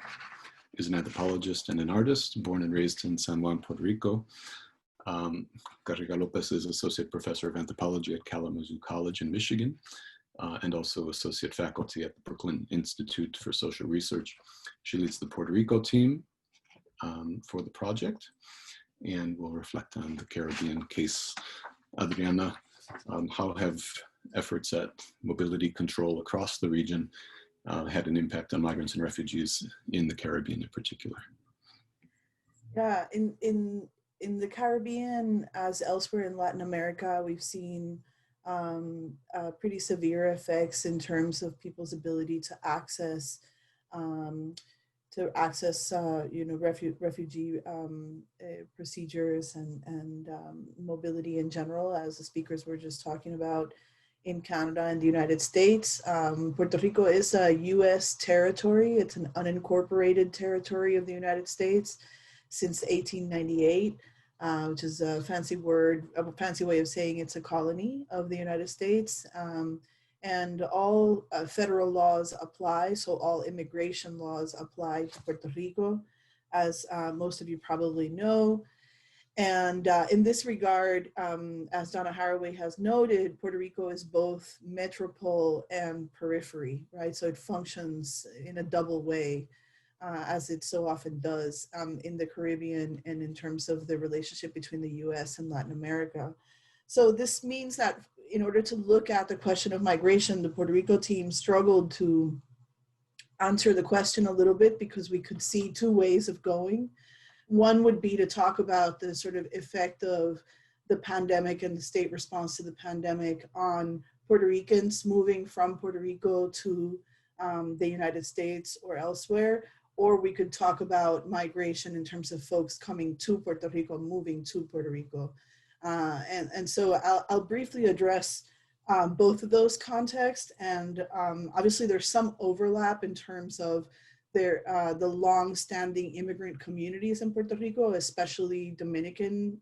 is an anthropologist and an artist, born and raised in San Juan, Puerto Rico. Garriga-López is associate professor of anthropology at Kalamazoo College in Michigan, and also associate faculty at the Brooklyn Institute for Social Research. She leads the Puerto Rico team for the project, and will reflect on the Caribbean case. Adriana, how have efforts at mobility control across the region had an impact on migrants and refugees in the Caribbean in particular? Yeah, in the Caribbean, as elsewhere in Latin America, we've seen pretty severe effects in terms of people's ability to access refugee procedures and mobility in general, as the speakers were just talking about in Canada and the United States. Puerto Rico is a US territory. It's an unincorporated territory of the United States since 1898, which is a fancy word, a fancy way of saying it's a colony of the United States. And all federal laws apply, so all immigration laws apply to Puerto Rico, as most of you probably know. And in this regard, as Donna Haraway has noted, Puerto Rico is both metropole and periphery, right? So it functions in a double way, as it so often does in the Caribbean and in terms of the relationship between the US and Latin America. So this means that in order to look at the question of migration, the Puerto Rico team struggled to answer the question a little bit because we could see two ways of going. One would be to talk about the sort of effect of the pandemic and the state response to the pandemic on Puerto Ricans moving from Puerto Rico to the United States or elsewhere, or we could talk about migration in terms of folks coming to Puerto Rico, moving to Puerto Rico. And so I'll briefly address both of those contexts, and obviously there's some overlap in terms of the long-standing immigrant communities in Puerto Rico, especially Dominican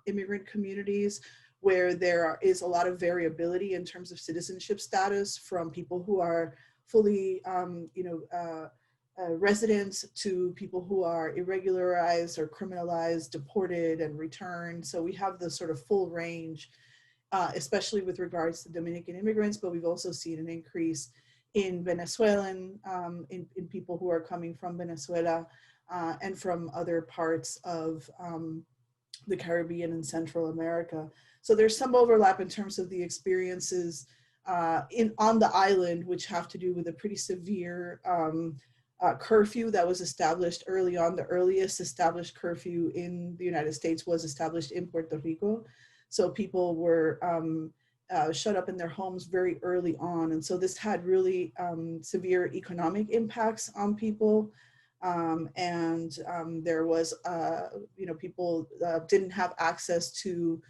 immigrant communities, where there is a lot of variability in terms of citizenship status, from people who are fully residents to people who are irregularized or criminalized, deported and returned. So we have the sort of full range, especially with regards to Dominican immigrants, but we've also seen an increase in Venezuelan, in people who are coming from Venezuela and from other parts of the Caribbean and Central America. So there's some overlap in terms of the experiences on the island, which have to do with a pretty severe curfew that was established early on. The earliest established curfew in the United States was established in Puerto Rico. So people were shut up in their homes very early on. And so this had really severe economic impacts on people. There was, people didn't have access to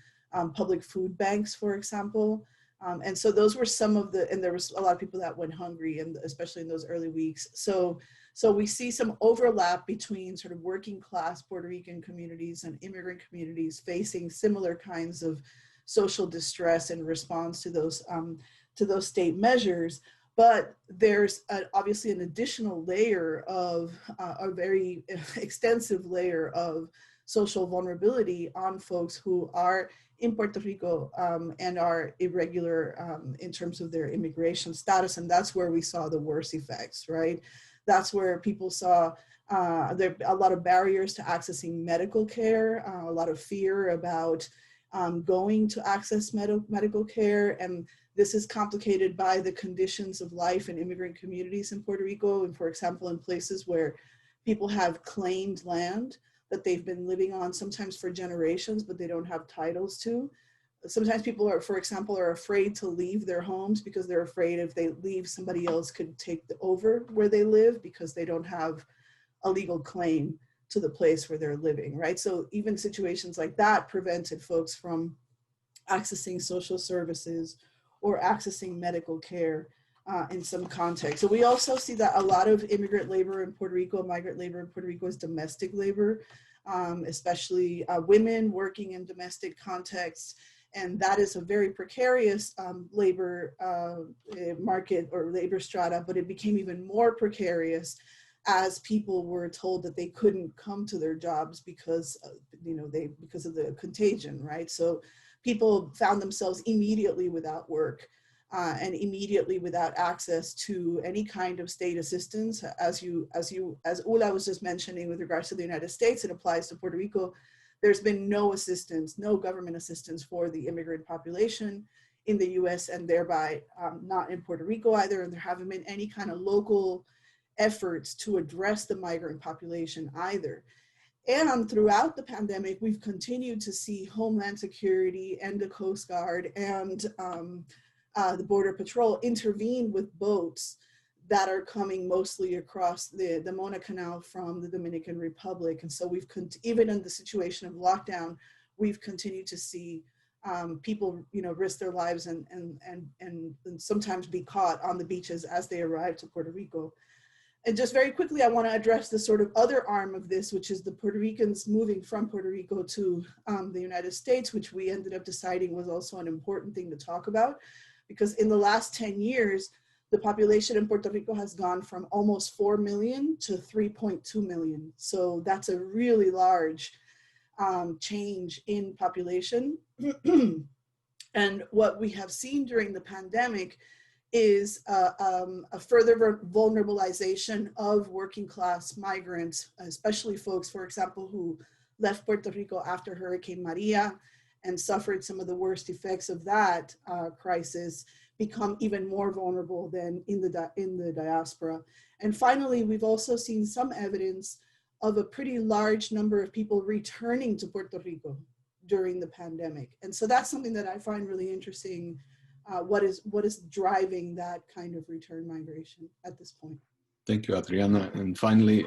public food banks, for example. And so those were some of and there was a lot of people that went hungry, and especially in those early weeks. So we see some overlap between sort of working class Puerto Rican communities and immigrant communities facing similar kinds of social distress in response to those state measures. But there's obviously an additional layer of a very extensive layer of social vulnerability on folks who are in Puerto Rico and are irregular in terms of their immigration status. And that's where we saw the worst effects, right? That's where people saw there a lot of barriers to accessing medical care, a lot of fear about going to access medical care. And this is complicated by the conditions of life in immigrant communities in Puerto Rico. And for example, in places where people have claimed land that they've been living on sometimes for generations, but they don't have titles to. Sometimes people are, for example, are afraid to leave their homes because they're afraid if they leave, somebody else could take over where they live because they don't have a legal claim to the place where they're living, right? So even situations like that prevented folks from accessing social services or accessing medical care in some context. So we also see that a lot of immigrant labor in Puerto Rico, migrant labor in Puerto Rico is domestic labor, especially women working in domestic contexts. And that is a very precarious labor market or labor strata, but it became even more precarious as people were told that they couldn't come to their jobs because, because of the contagion, right? So people found themselves immediately without work and immediately without access to any kind of state assistance. As Ulla was just mentioning with regards to the United States, it applies to Puerto Rico. There's been no assistance, no government assistance for the immigrant population in the US and thereby not in Puerto Rico either. And there haven't been any kind of local efforts to address the migrant population either. And throughout the pandemic, we've continued to see Homeland Security and the Coast Guard and the Border Patrol intervene with boats that are coming mostly across the Mona Canal from the Dominican Republic. And so we've, even in the situation of lockdown, we've continued to see people, risk their lives and sometimes be caught on the beaches as they arrive to Puerto Rico. And just very quickly, I want to address the sort of other arm of this, which is the Puerto Ricans moving from Puerto Rico to the United States, which we ended up deciding was also an important thing to talk about, because in the last 10 years, the population in Puerto Rico has gone from almost 4 million to 3.2 million. So that's a really large change in population. And what we have seen during the pandemic is a further vulnerabilization of working class migrants, especially folks, for example, who left Puerto Rico after Hurricane Maria and suffered some of the worst effects of that crisis, become even more vulnerable than in the diaspora. And finally, we've also seen some evidence of a pretty large number of people returning to Puerto Rico during the pandemic. And so that's something that I find really interesting. What is driving that kind of return migration at this point? Thank you, Adriana. And finally,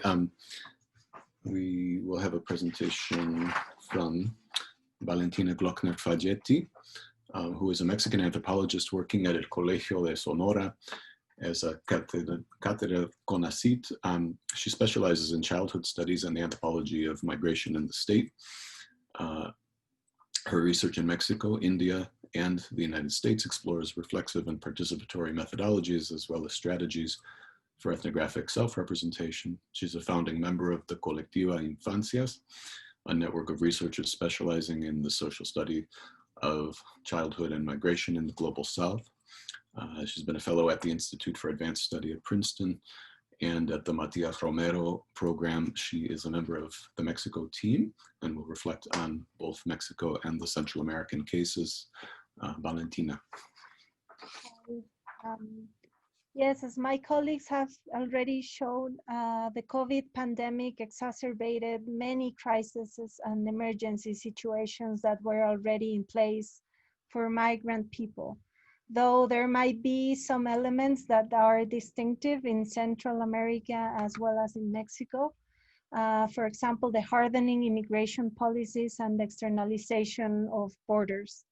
we will have a presentation from Valentina Glockner, who is a Mexican anthropologist working at El Colegio de Sonora as a Sonora-CONACYT. She specializes in childhood studies and the anthropology of migration in the state. Her research in Mexico, India, and the United States explores reflexive and participatory methodologies as well as strategies for ethnographic self-representation. She's a founding member of the Colegio Infancias, a network of researchers specializing in the social study of childhood and migration in the Global South. She's been a fellow at the Institute for Advanced Study at Princeton and at the Matias Romero program. She is a member of the Mexico team and will reflect on both Mexico and the Central American cases. Valentina. Yes, as my colleagues have already shown, the COVID pandemic exacerbated many crises and emergency situations that were already in place for migrant people. Though there might be some elements that are distinctive in Central America as well as in Mexico. For example, the hardening immigration policies and the externalization of borders.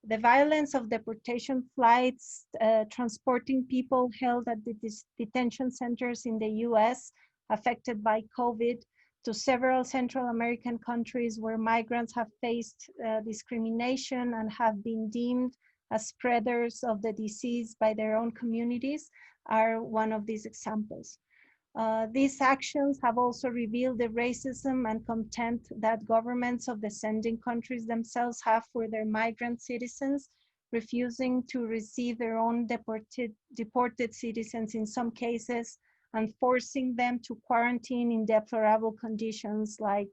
The violence of deportation flights, transporting people held at the detention centers in the US affected by COVID to several Central American countries where migrants have faced discrimination and have been deemed as spreaders of the disease by their own communities are one of these examples. These actions have also revealed the racism and contempt that governments of the sending countries themselves have for their migrant citizens, refusing to receive their own deported citizens in some cases, and forcing them to quarantine in deplorable conditions like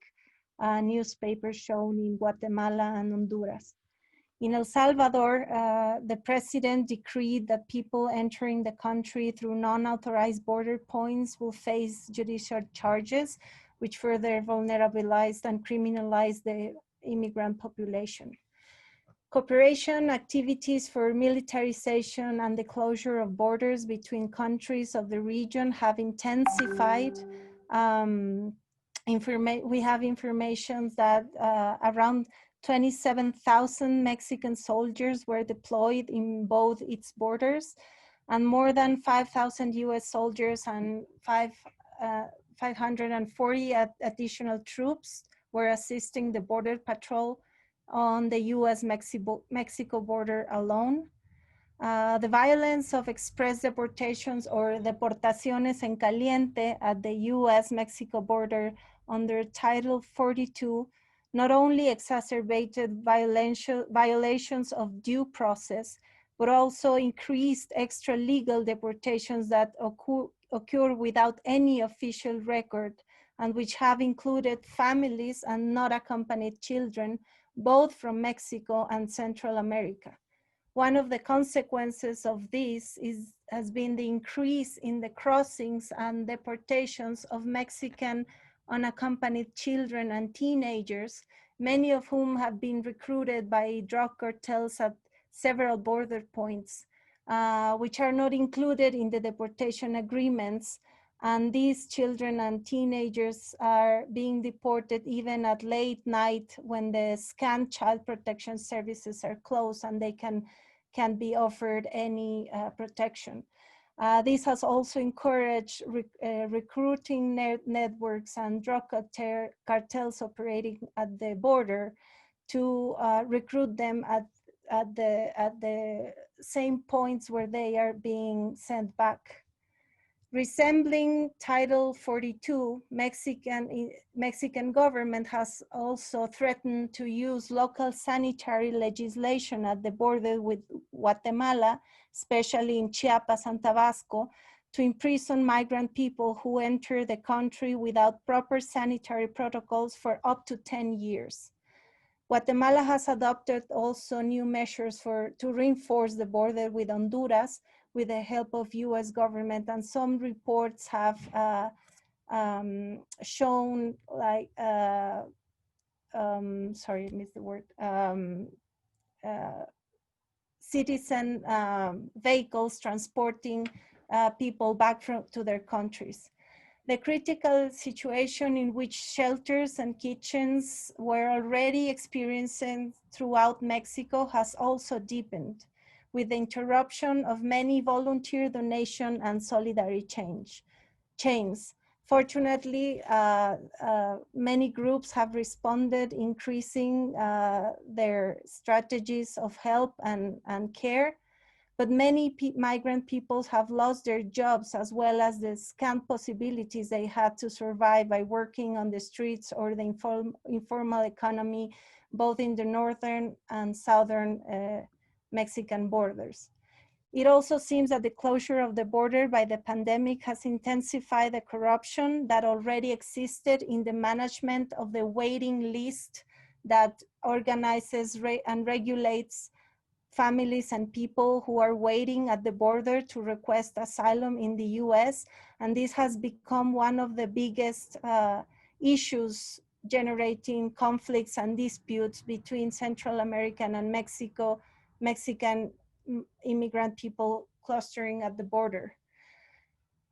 newspapers shown in Guatemala and Honduras. In El Salvador, the president decreed that people entering the country through non-authorized border points will face judicial charges, which further vulnerabilized and criminalized the immigrant population. Cooperation activities for militarization and the closure of borders between countries of the region have intensified. We have information that around 27,000 Mexican soldiers were deployed in both its borders, and more than 5,000 US soldiers and 540 additional troops were assisting the border patrol on the US-Mexico border alone. The violence of express deportations or deportaciones en caliente at the US-Mexico border under Title 42 not only exacerbated violations of due process, but also increased extra-legal deportations that occur without any official record, and which have included families and not accompanied children, both from Mexico and Central America. One of the consequences of this has been the increase in the crossings and deportations of Mexican unaccompanied children and teenagers, many of whom have been recruited by drug cartels at several border points, which are not included in the deportation agreements. And these children and teenagers are being deported even at late night when the scant child protection services are closed and they can be offered any protection. This has also encouraged recruiting networks and drug cartels operating at the border to recruit them at the same points where they are being sent back. Resembling Title 42, Mexican government has also threatened to use local sanitary legislation at the border with Guatemala, especially in Chiapas and Tabasco, to imprison migrant people who enter the country without proper sanitary protocols for up to 10 years. Guatemala has adopted also new measures to reinforce the border with Honduras with the help of US government, and some reports have shown like, sorry, I missed the word, citizen vehicles transporting people back to their countries. The critical situation in which shelters and kitchens were already experiencing throughout Mexico has also deepened, with the interruption of many volunteer donation and solidarity chains. Fortunately, many groups have responded, increasing their strategies of help and care, but many migrant peoples have lost their jobs as well as the scant possibilities they had to survive by working on the streets or the informal economy, both in the northern and southern Mexican borders. It also seems that the closure of the border by the pandemic has intensified the corruption that already existed in the management of the waiting list that organizes and regulates families and people who are waiting at the border to request asylum in the US. And this has become one of the biggest issues generating conflicts and disputes between Central American and Mexican immigrant people clustering at the border.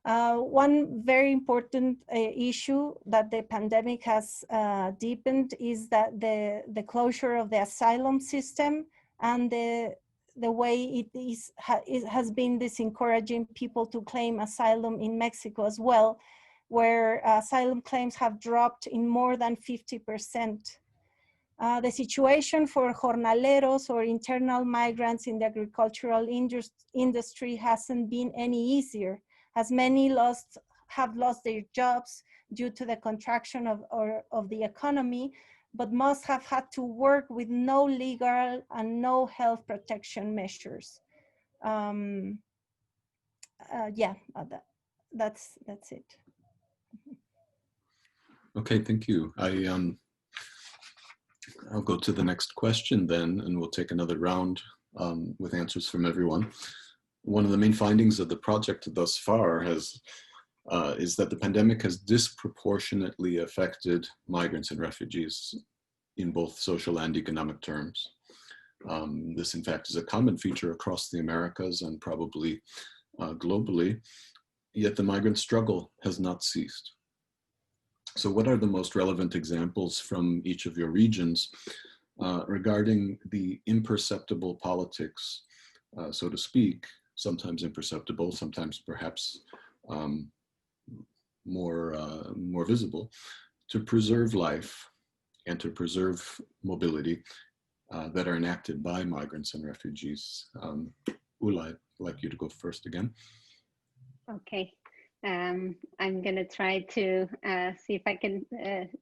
One very important issue that the pandemic has deepened is that the closure of the asylum system and the way it has been disencouraging people to claim asylum in Mexico as well, where asylum claims have dropped in more than 50%. The situation for jornaleros or internal migrants in the agricultural industry hasn't been any easier, as many lost have lost their jobs due to the contraction of the economy, but must have had to work with no legal and no health protection measures. That's it. Okay, thank you. I'll go to the next question then, and we'll take another round with answers from everyone. One of the main findings of the project thus far is that the pandemic has disproportionately affected migrants and refugees in both social and economic terms. This, in fact, is a common feature across the Americas and probably globally, yet the migrant struggle has not ceased. So what are the most relevant examples from each of your regions regarding the imperceptible politics, so to speak, sometimes imperceptible, sometimes perhaps more visible, to preserve life and to preserve mobility that are enacted by migrants and refugees? Ulla, I'd like you to go first again. Okay. I'm going to try to see if I can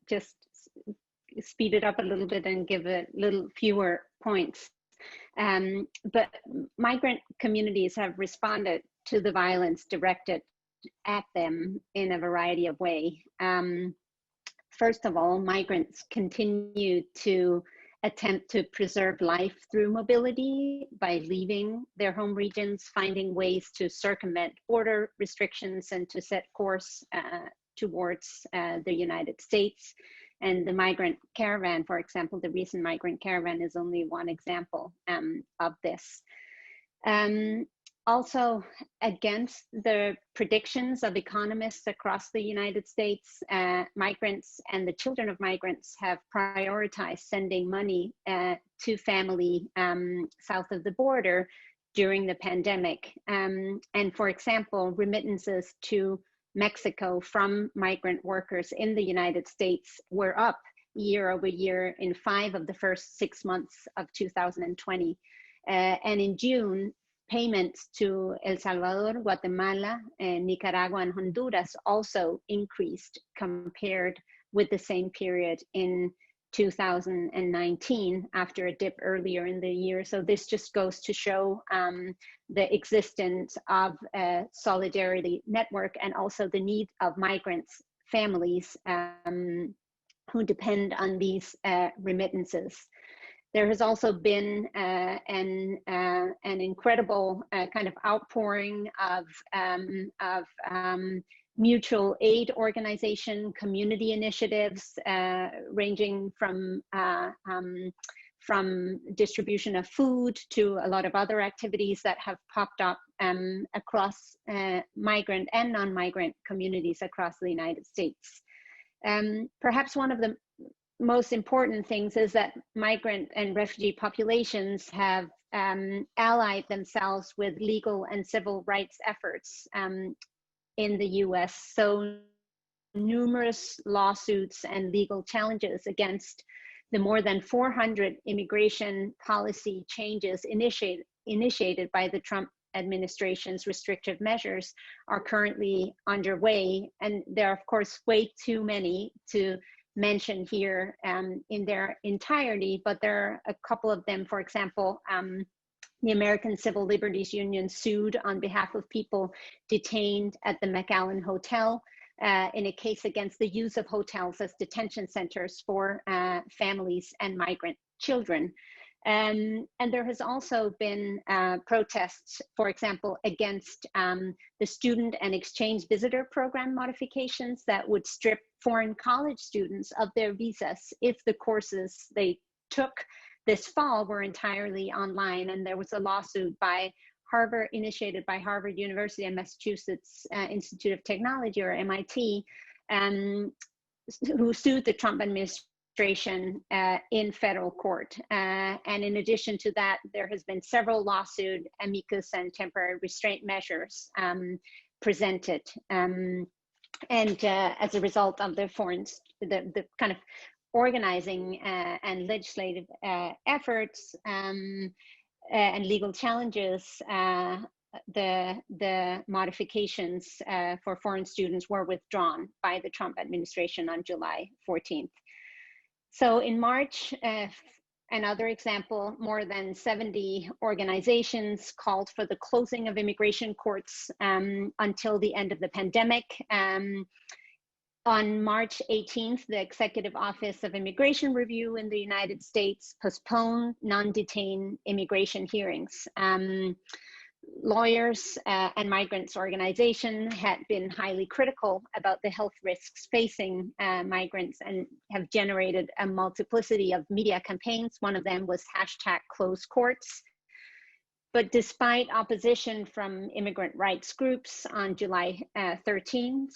just speed it up a little bit and give a little fewer points. But migrant communities have responded to the violence directed at them in a variety of ways. First of all, migrants continue to attempt to preserve life through mobility by leaving their home regions, finding ways to circumvent border restrictions and to set course towards the United States. And the migrant caravan, for example, the recent migrant caravan is only one example of this. Also, against the predictions of economists across the United States, migrants and the children of migrants have prioritized sending money to family south of the border during the pandemic. And for example, remittances to Mexico from migrant workers in the United States were up year over year in 5 of the first 6 months of 2020. And in June, payments to El Salvador, Guatemala, Nicaragua, and Honduras also increased compared with the same period in 2019 after a dip earlier in the year. So this just goes to show the existence of a solidarity network and also the need of migrants' families who depend on these remittances. There has also been an incredible kind of outpouring of mutual aid organization, community initiatives, ranging from distribution of food to a lot of other activities that have popped up across migrant and non-migrant communities across the United States. Perhaps one of the most important things is that migrant and refugee populations have allied themselves with legal and civil rights efforts in the US. So numerous lawsuits and legal challenges against the more than 400 immigration policy changes initiated by the Trump administration's restrictive measures are currently underway. And there are, of course, way too many to mention here in their entirety, but there are a couple of them. For example, the American Civil Liberties Union sued on behalf of people detained at the McAllen Hotel in a case against the use of hotels as detention centers for families and migrant children. And there has also been protests, for example, against the student and exchange visitor program modifications that would strip foreign college students of their visas if the courses they took this fall were entirely online. And there was a lawsuit by Harvard, initiated by Harvard University and Massachusetts Institute of Technology, or MIT, who sued the Trump administration in federal court. And in addition to that, there has been several lawsuit, amicus, and temporary restraint measures presented. And as a result of the kind of organizing and legislative efforts and legal challenges, the modifications for foreign students were withdrawn by the Trump administration on July 14th. So in March, another example, more than 70 organizations called for the closing of immigration courts until the end of the pandemic. On March 18th, the Executive Office of Immigration Review in the United States postponed non-detained immigration hearings. Lawyers and migrants organizations had been highly critical about the health risks facing migrants and have generated a multiplicity of media campaigns. One of them was #CloseCourts. But despite opposition from immigrant rights groups on July 13th,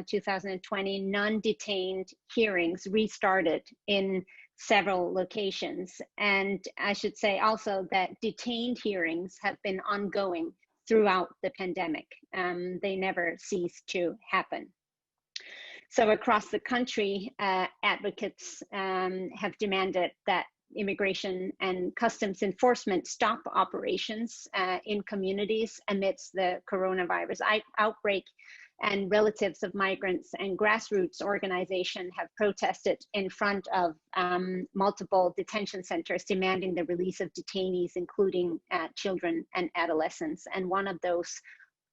2020, non-detained hearings restarted in several locations. And I should say also that detained hearings have been ongoing throughout the pandemic. They never ceased to happen. So across the country, advocates have demanded that immigration and customs enforcement stop operations in communities amidst the coronavirus outbreak, and relatives of migrants and grassroots organizations have protested in front of multiple detention centers demanding the release of detainees, including children and adolescents. And one of those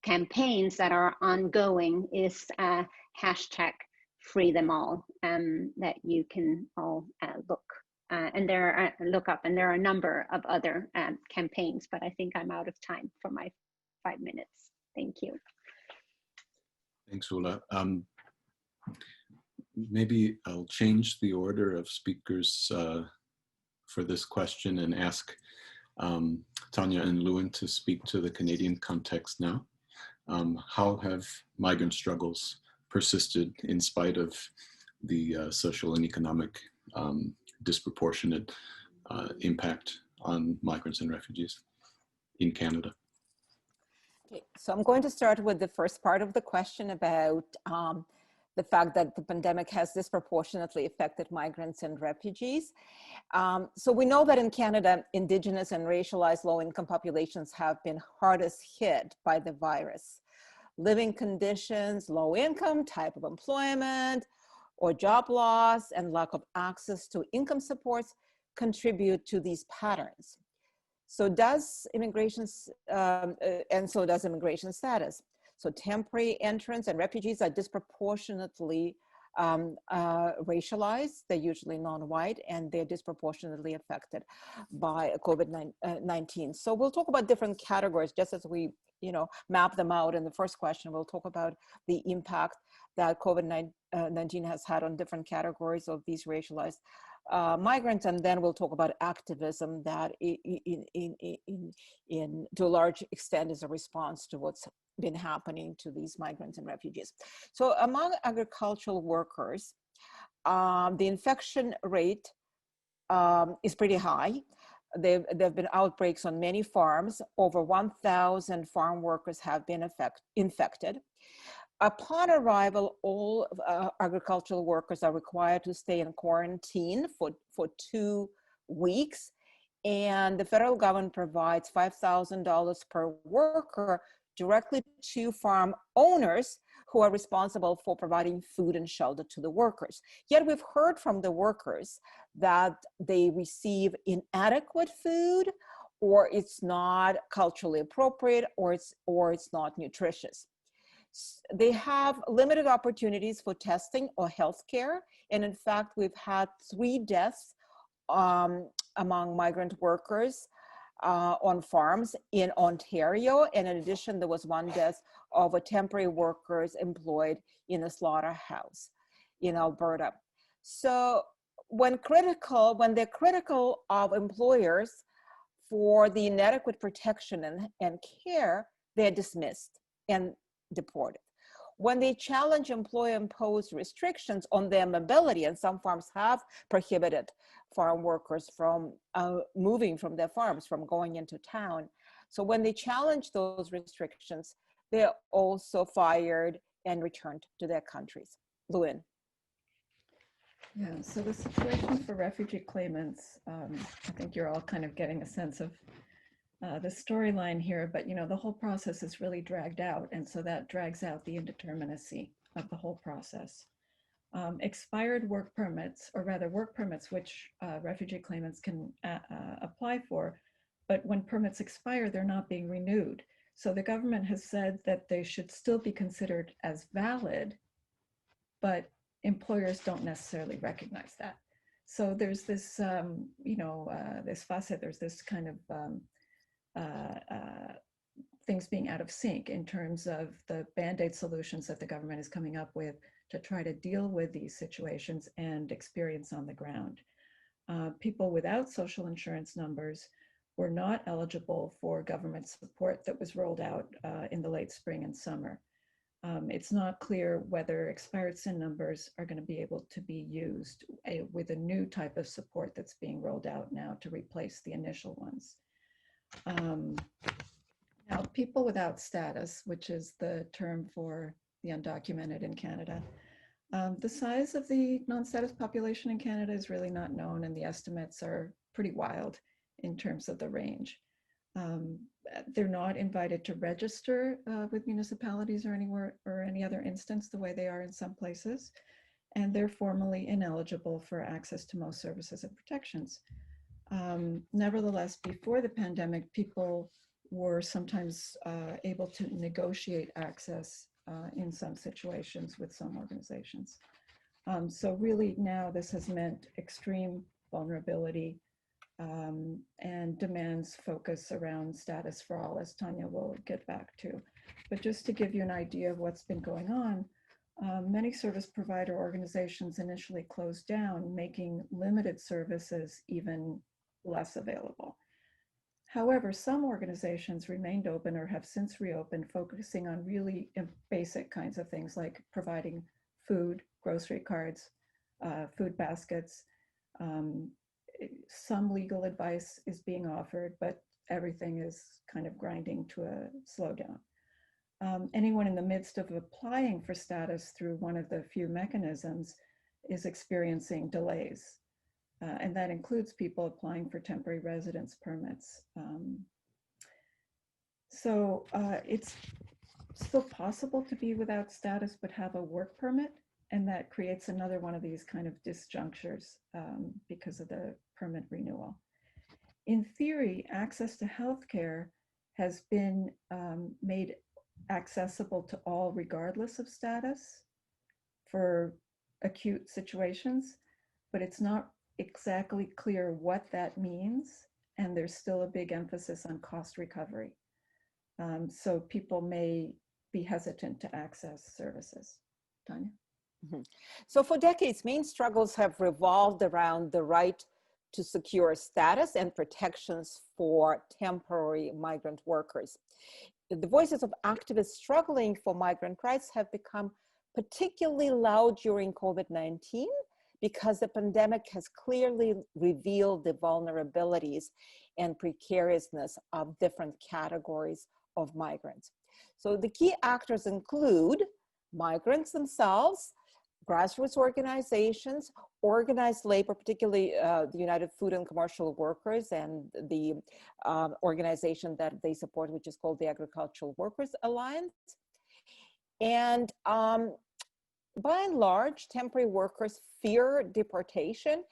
campaigns that are ongoing is #FreeThemAll that you can all look up, and there are a number of other campaigns, but I think I'm out of time for my 5 minutes. Thank you. Thanks, Ulla. Maybe I'll change the order of speakers for this question and ask Tanya and Luin to speak to the Canadian context now. How have migrant struggles persisted in spite of the social and economic disproportionate impact on migrants and refugees in Canada? Okay, so I'm going to start with the first part of the question about the fact that the pandemic has disproportionately affected migrants and refugees. So we know that in Canada, Indigenous and racialized low-income populations have been hardest hit by the virus. Living conditions, low income, type of employment, or job loss, and lack of access to income supports contribute to these patterns. So does immigration status. So temporary entrants and refugees are disproportionately racialized. They're usually non-white, and they're disproportionately affected by COVID-19. So we'll talk about different categories just as we map them out. In the first question, we'll talk about the impact that COVID-19 has had on different categories of these racialized migrants, and then we'll talk about activism that to a large extent is a response to what's been happening to these migrants and refugees. So among agricultural workers, the infection rate is pretty high. There have been outbreaks on many farms. Over 1,000 farm workers have been infected. Upon arrival, all agricultural workers are required to stay in quarantine for 2 weeks. And the federal government provides $5,000 per worker directly to farm owners who are responsible for providing food and shelter to the workers. Yet we've heard from the workers that they receive inadequate food, or it's not culturally appropriate, or it's not nutritious. They have limited opportunities for testing or healthcare. And in fact, we've had 3 deaths among migrant workers on farms in Ontario. And in addition, there was 1 death of a temporary workers employed in a slaughterhouse in Alberta. So when they're critical of employers for the inadequate protection and care, they're dismissed and deported. When they challenge employer-imposed restrictions on their mobility, and some farms have prohibited farm workers from moving from their farms, from going into town. So when they challenge those restrictions, they're also fired and returned to their countries. Luin. Yeah, so the situation for refugee claimants, I think you're all kind of getting a sense of the storyline here, but the whole process is really dragged out, and so that drags out the indeterminacy of the whole process. Expired work permits, or rather work permits, which refugee claimants can apply for, but when permits expire, they're not being renewed. So the government has said that they should still be considered as valid, but employers don't necessarily recognize that. So there's this, this facet, there's this kind of things being out of sync in terms of the Band-Aid solutions that the government is coming up with to try to deal with these situations and experience on the ground. People without social insurance numbers were not eligible for government support that was rolled out in the late spring and summer. It's not clear whether expired SIN numbers are going to be able to be used with a new type of support that's being rolled out now to replace the initial ones. Now, people without status, which is the term for the undocumented in Canada, the size of the non-status population in Canada is really not known, and the estimates are pretty wild in terms of the range. They're not invited to register with municipalities or anywhere or any other instance the way they are in some places, and they're formally ineligible for access to most services and protections. Nevertheless, before the pandemic, people were sometimes able to negotiate access in some situations with some organizations. So really now this has meant extreme vulnerability and demands focus around status for all, as Tanya will get back to. But just to give you an idea of what's been going on, many service provider organizations initially closed down, making limited services even less available. However, some organizations remained open or have since reopened, focusing on really basic kinds of things like providing food, grocery cards, food baskets. Some legal advice is being offered, but everything is kind of grinding to a slowdown. Anyone in the midst of applying for status through one of the few mechanisms is experiencing delays. And that includes people applying for temporary residence permits. So it's still possible to be without status but have a work permit, and that creates another one of these kind of disjunctures because of the permit renewal. In theory, access to healthcare has been made accessible to all regardless of status for acute situations, but it's not exactly clear what that means, and there's still a big emphasis on cost recovery. So people may be hesitant to access services. Tanya? Mm-hmm. So for decades, main struggles have revolved around the right to secure status and protections for temporary migrant workers. The voices of activists struggling for migrant rights have become particularly loud during COVID-19 because the pandemic has clearly revealed the vulnerabilities and precariousness of different categories of migrants. So the key actors include migrants themselves, grassroots organizations, organized labor, particularly the United Food and Commercial Workers and the organization that they support, which is called the Agricultural Workers Alliance. And by and large, temporary workers fear deportation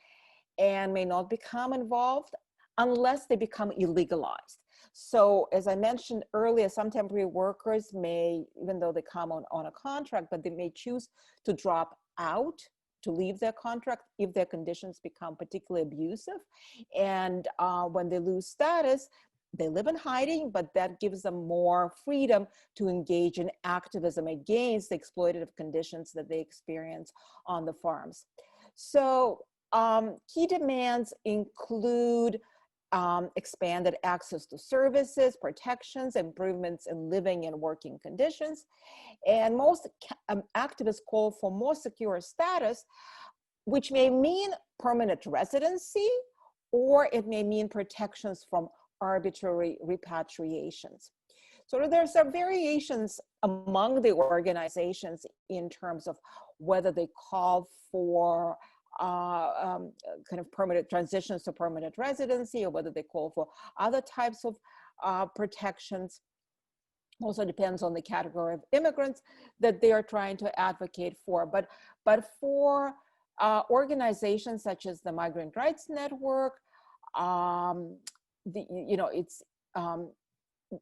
and may not become involved unless they become illegalized. So as I mentioned earlier, some temporary workers may, even though they come on a contract, but they may choose to drop out, to leave their contract if their conditions become particularly abusive. And when they lose status, they live in hiding, but that gives them more freedom to engage in activism against the exploitative conditions that they experience on the farms. So key demands include expanded access to services, protections, improvements in living and working conditions. And most activists call for more secure status, which may mean permanent residency, or it may mean protections from arbitrary repatriations. So there's some variations among the organizations in terms of whether they call for kind of permanent transitions to permanent residency, or whether they call for other types of protections. Also depends on the category of immigrants that they are trying to advocate for. But for organizations such as the Migrant Rights Network, it's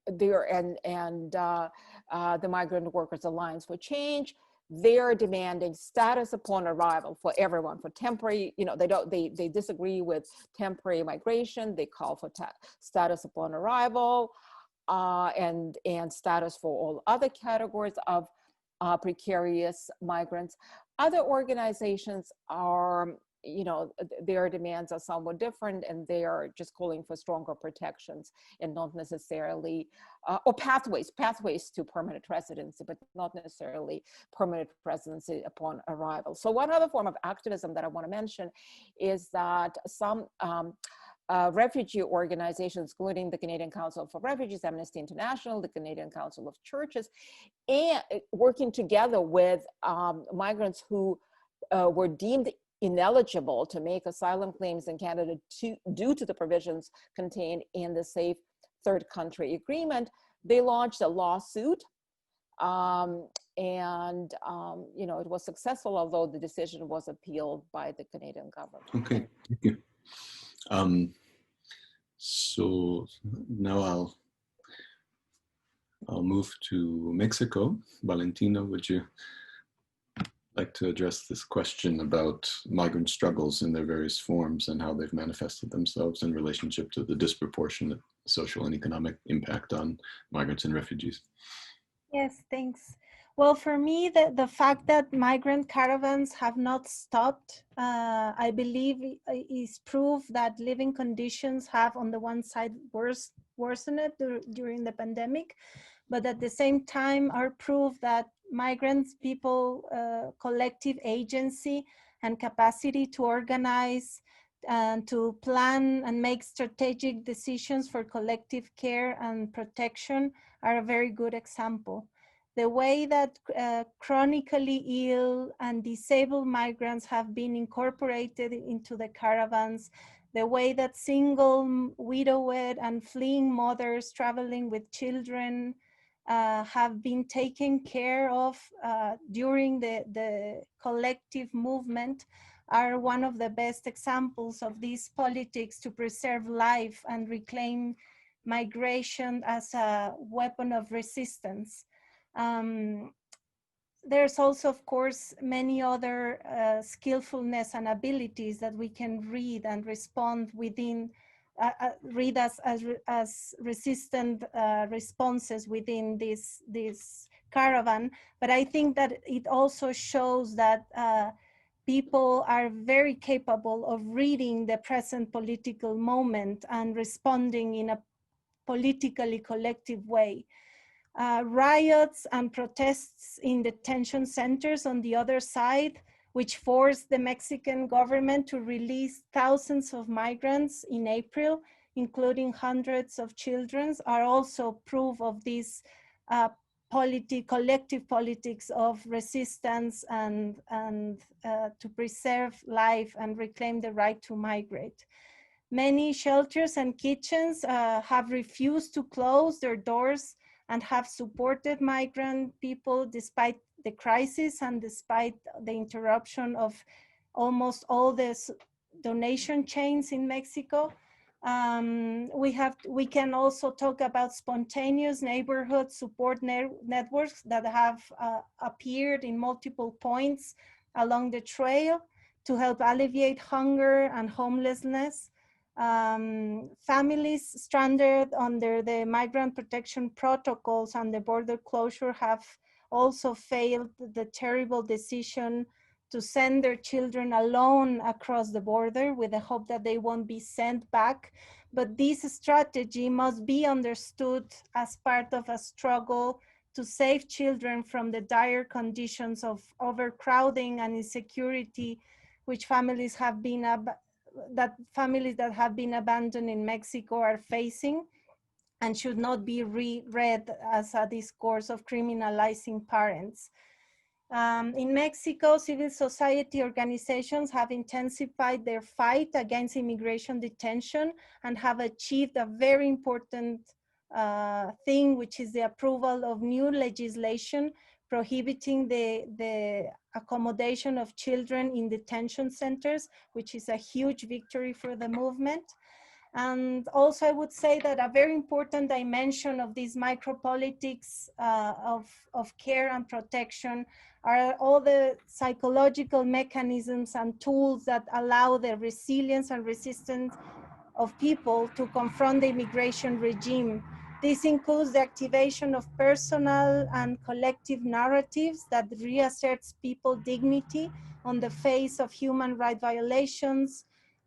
there and the Migrant Workers Alliance for Change, they're demanding status upon arrival for everyone, for temporary, they disagree with temporary migration. They call for status upon arrival and status for all other categories of precarious migrants. Other organizations are, their demands are somewhat different, and they are just calling for stronger protections and not necessarily, or pathways to permanent residency, but not necessarily permanent residency upon arrival. So one other form of activism that I want to mention is that some refugee organizations, including the Canadian Council for Refugees, Amnesty International, the Canadian Council of Churches, and working together with migrants who were deemed ineligible to make asylum claims in Canada due to the provisions contained in the Safe Third Country Agreement, they launched a lawsuit. It was successful, although the decision was appealed by the Canadian government. Okay, thank you. So now I'll move to Mexico. Valentina, would you like to address this question about migrant struggles in their various forms and how they've manifested themselves in relationship to the disproportionate social and economic impact on migrants and refugees? Yes, thanks. Well, for me, the fact that migrant caravans have not stopped, I believe is proof that living conditions have on the one side worsened during the pandemic, but at the same time are proof that migrants, people, collective agency and capacity to organize and to plan and make strategic decisions for collective care and protection are a very good example. The way that chronically ill and disabled migrants have been incorporated into the caravans, the way that single, widowed, and fleeing mothers traveling with children have been taken care of during the collective movement are one of the best examples of these politics to preserve life and reclaim migration as a weapon of resistance. There's also, of course, many other skillfulness and abilities that we can read and respond within, read as resistant responses within this caravan. But I think that it also shows that people are very capable of reading the present political moment and responding in a politically collective way. Riots and protests in detention centers on the other side, which forced the Mexican government to release thousands of migrants in April, including hundreds of children, are also proof of this collective politics of resistance and to preserve life and reclaim the right to migrate. Many shelters and kitchens have refused to close their doors and have supported migrant people despite the crisis and despite the interruption of almost all the donation chains in Mexico. We can also talk about spontaneous neighborhood support networks that have appeared in multiple points along the trail to help alleviate hunger and homelessness. Families stranded under the migrant protection protocols and the border closure have also failed the terrible decision to send their children alone across the border with the hope that they won't be sent back. But this strategy must be understood as part of a struggle to save children from the dire conditions of overcrowding and insecurity which families that have been abandoned in Mexico are facing, and should not be read as a discourse of criminalizing parents. In Mexico, civil society organizations have intensified their fight against immigration detention and have achieved a very important thing, which is the approval of new legislation prohibiting the accommodation of children in detention centers, which is a huge victory for the movement. And also I would say that a very important dimension of this micropolitics of care and protection are all the psychological mechanisms and tools that allow the resilience and resistance of people to confront the immigration regime. This includes the activation of personal and collective narratives that reasserts people's dignity on the face of human rights violations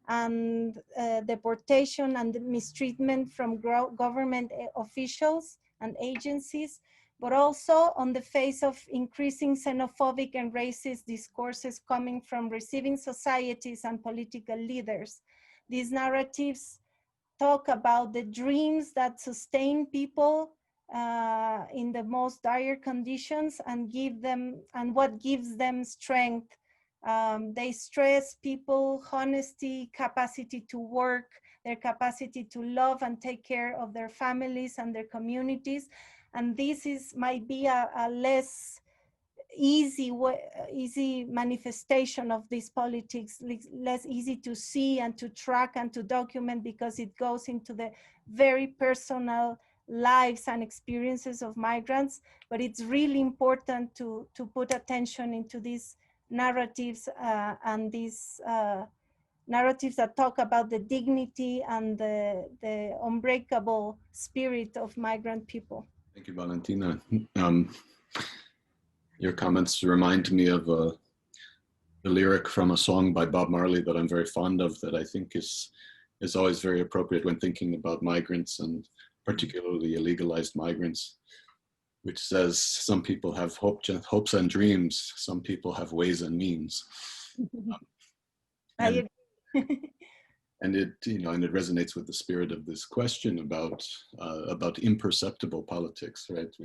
and deportation and mistreatment from government officials and agencies, but also on the face of increasing xenophobic and racist discourses coming from receiving societies and political leaders. These narratives talk about the dreams that sustain people in the most dire conditions and what gives them strength. They stress people's honesty, capacity to work, their capacity to love and take care of their families and their communities. And this might be a less easy manifestation of these politics, less easy to see and to track and to document, because it goes into the very personal lives and experiences of migrants. But it's really important to put attention into these narratives and these narratives that talk about the dignity and the unbreakable spirit of migrant people. Thank you, Valentina. Your comments remind me of a lyric from a song by Bob Marley that I'm very fond of, that I think is always very appropriate when thinking about migrants, and particularly illegalized migrants, which says, some people have hopes and dreams, some people have ways and means. And it, and it resonates with the spirit of this question about imperceptible politics, right?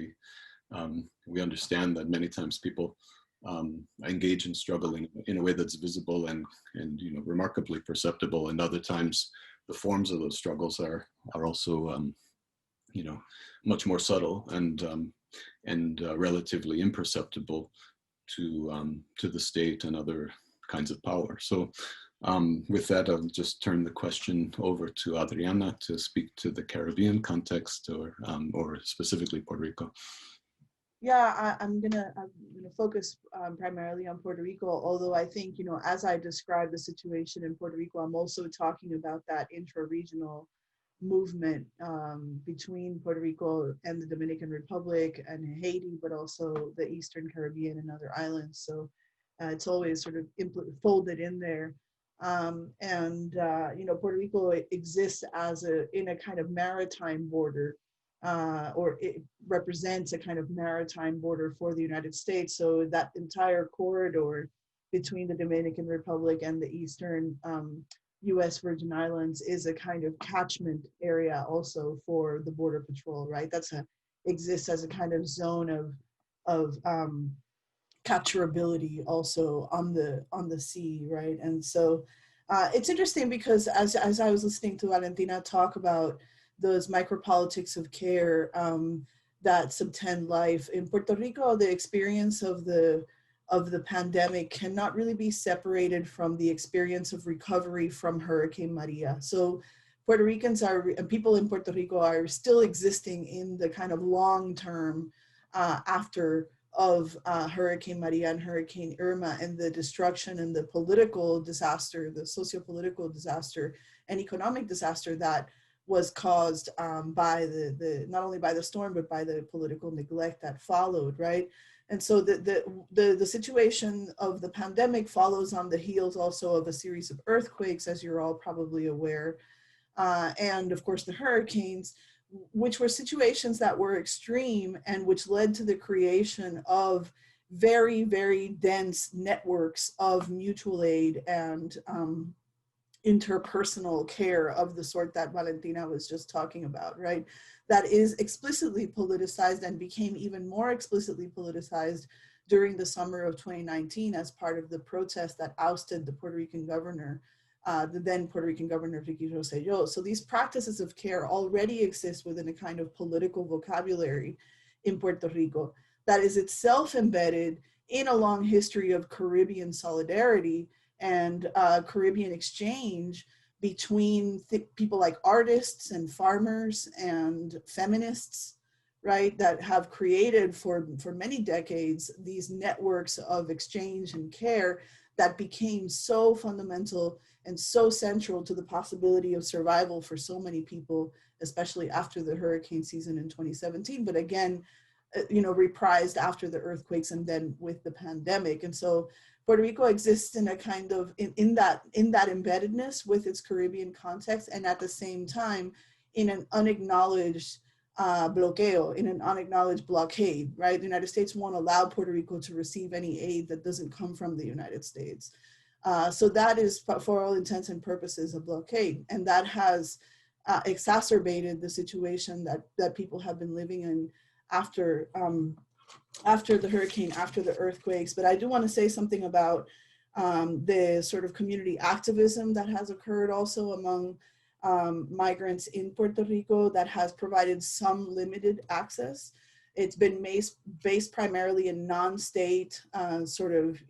We understand that many times people engage in struggle in a way that's visible and remarkably perceptible, and other times the forms of those struggles are also much more subtle and relatively imperceptible to the state and other kinds of power. So with that, I'll just turn the question over to Adriana to speak to the Caribbean context, or specifically Puerto Rico. Yeah, I'm gonna focus primarily on Puerto Rico, although I think, as I describe the situation in Puerto Rico, I'm also talking about that intra-regional movement between Puerto Rico and the Dominican Republic and Haiti, but also the Eastern Caribbean and other islands. So it's always sort of folded in there. Puerto Rico exists in a kind of maritime border, or it represents a kind of maritime border for the United States. So that entire corridor between the Dominican Republic and the Eastern US Virgin Islands is a kind of catchment area also for the Border Patrol, right? Exists as a kind of zone of capturability also on the sea, right? And so it's interesting because as I was listening to Valentina talk about those micropolitics of care that subtend life in Puerto Rico, the experience of the pandemic cannot really be separated from the experience of recovery from Hurricane Maria. So Puerto Ricans and people in Puerto Rico are still existing in the kind of long term after of Hurricane Maria and Hurricane Irma, and the destruction and the political disaster, the socio-political disaster and economic disaster that was caused by not only by the storm, but by the political neglect that followed, right? And so the situation of the pandemic follows on the heels also of a series of earthquakes, as you're all probably aware, and of course the hurricanes, which were situations that were extreme and which led to the creation of very, very dense networks of mutual aid and interpersonal care of the sort that Valentina was just talking about, right? That is explicitly politicized and became even more explicitly politicized during the summer of 2019 as part of the protest that ousted the Puerto Rican governor the then Puerto Rican governor, Ricky Rosselló. So these practices of care already exist within a kind of political vocabulary in Puerto Rico that is itself embedded in a long history of Caribbean solidarity and Caribbean exchange between people like artists and farmers and feminists, right, that have created for many decades these networks of exchange and care that became so fundamental and so central to the possibility of survival for so many people, especially after the hurricane season in 2017, but again, reprised after the earthquakes and then with the pandemic. And so Puerto Rico exists in a kind of, in that embeddedness with its Caribbean context, and at the same time, in an unacknowledged bloqueo, in an unacknowledged blockade, right? The United States won't allow Puerto Rico to receive any aid that doesn't come from the United States. So that is, for all intents and purposes, a blockade. And that has exacerbated the situation that people have been living in after the hurricane, after the earthquakes. But I do want to say something about the sort of community activism that has occurred also among migrants in Puerto Rico that has provided some limited access. It's been based primarily in non-state, sort of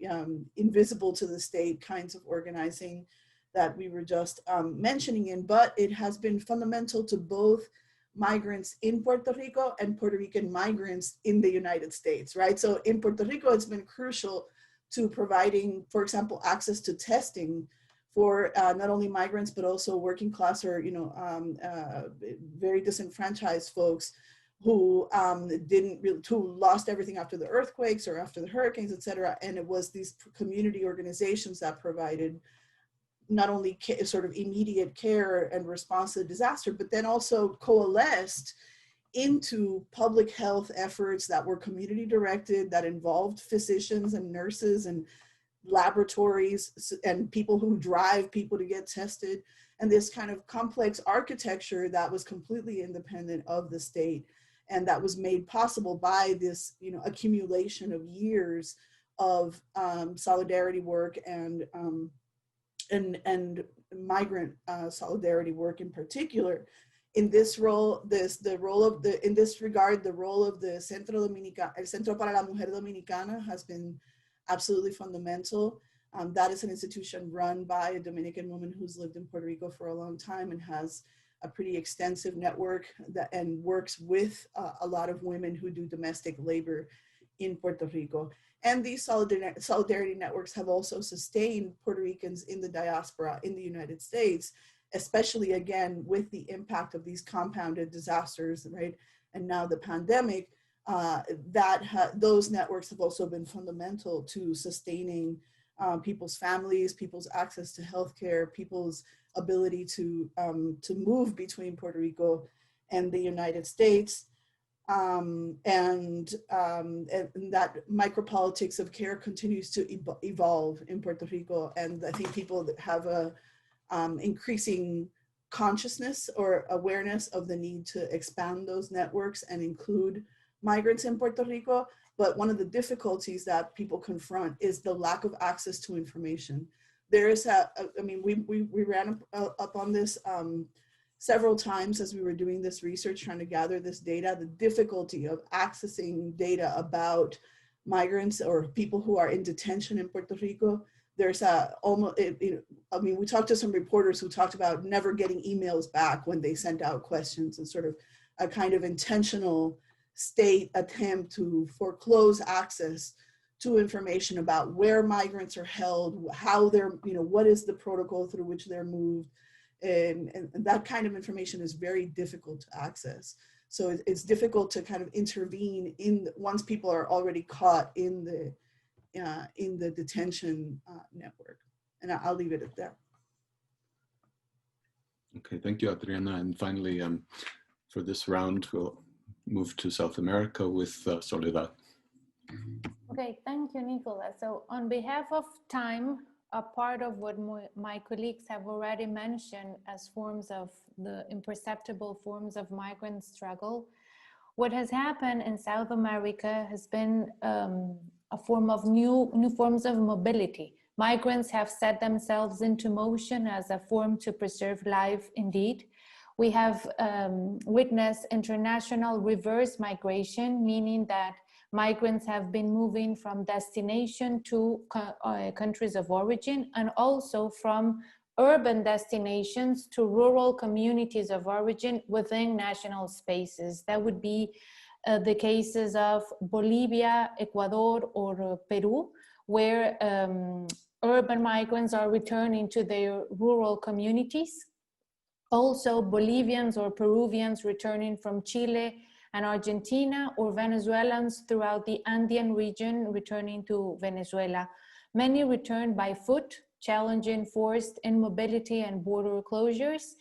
invisible to the state kinds of organizing that we were just mentioning in, but it has been fundamental to both migrants in Puerto Rico and Puerto Rican migrants in the United States, right? So in Puerto Rico, it's been crucial to providing, for example, access to testing for not only migrants, but also working class or, very disenfranchised folks who who lost everything after the earthquakes or after the hurricanes, et cetera. And it was these community organizations that provided not only sort of immediate care and response to the disaster, but then also coalesced into public health efforts that were community directed, that involved physicians and nurses and laboratories and people who drive people to get tested, and this kind of complex architecture that was completely independent of the state, and that was made possible by this accumulation of years of solidarity work and migrant solidarity work in particular. In this role, in this regard, the role of the Centro para la Mujer Dominicana has been absolutely fundamental. That is an institution run by a Dominican woman who's lived in Puerto Rico for a long time and has a pretty extensive network and works with a lot of women who do domestic labor in Puerto Rico. And these solidarity networks have also sustained Puerto Ricans in the diaspora in the United States, especially again with the impact of these compounded disasters, right? And now the pandemic, those networks have also been fundamental to sustaining people's families, people's access to healthcare, people's ability to move between Puerto Rico and the United States. And that micropolitics of care continues to evolve in Puerto Rico. And I think people that have a increasing consciousness or awareness of the need to expand those networks and include migrants in Puerto Rico. But one of the difficulties that people confront is the lack of access to information. There is we ran up on this several times as we were doing this research, trying to gather this data, the difficulty of accessing data about migrants or people who are in detention in Puerto Rico. There's we talked to some reporters who talked about never getting emails back when they sent out questions, and sort of a kind of intentional state attempt to foreclose access to information about where migrants are held, how they're, what is the protocol through which they're moved. And that kind of information is very difficult to access. So it's difficult to kind of intervene once people are already caught in the detention network. And I'll leave it at that. Okay, thank you, Adriana. And finally, for this round, we'll move to South America with Soledad. Okay, thank you, Nicola. So on behalf of time, a part of what my colleagues have already mentioned as forms of the imperceptible forms of migrant struggle, what has happened in South America has been a form of new forms of mobility, Migrants have set themselves into motion as a form to preserve life indeed. We have witnessed international reverse migration, meaning that migrants have been moving from destination to countries of origin, and also from urban destinations to rural communities of origin within national spaces. That would be the cases of Bolivia, Ecuador, or Peru, where urban migrants are returning to their rural communities. Also, Bolivians or Peruvians returning from Chile and Argentina, or Venezuelans throughout the Andean region returning to Venezuela. Many return by foot, challenging forced immobility and border closures.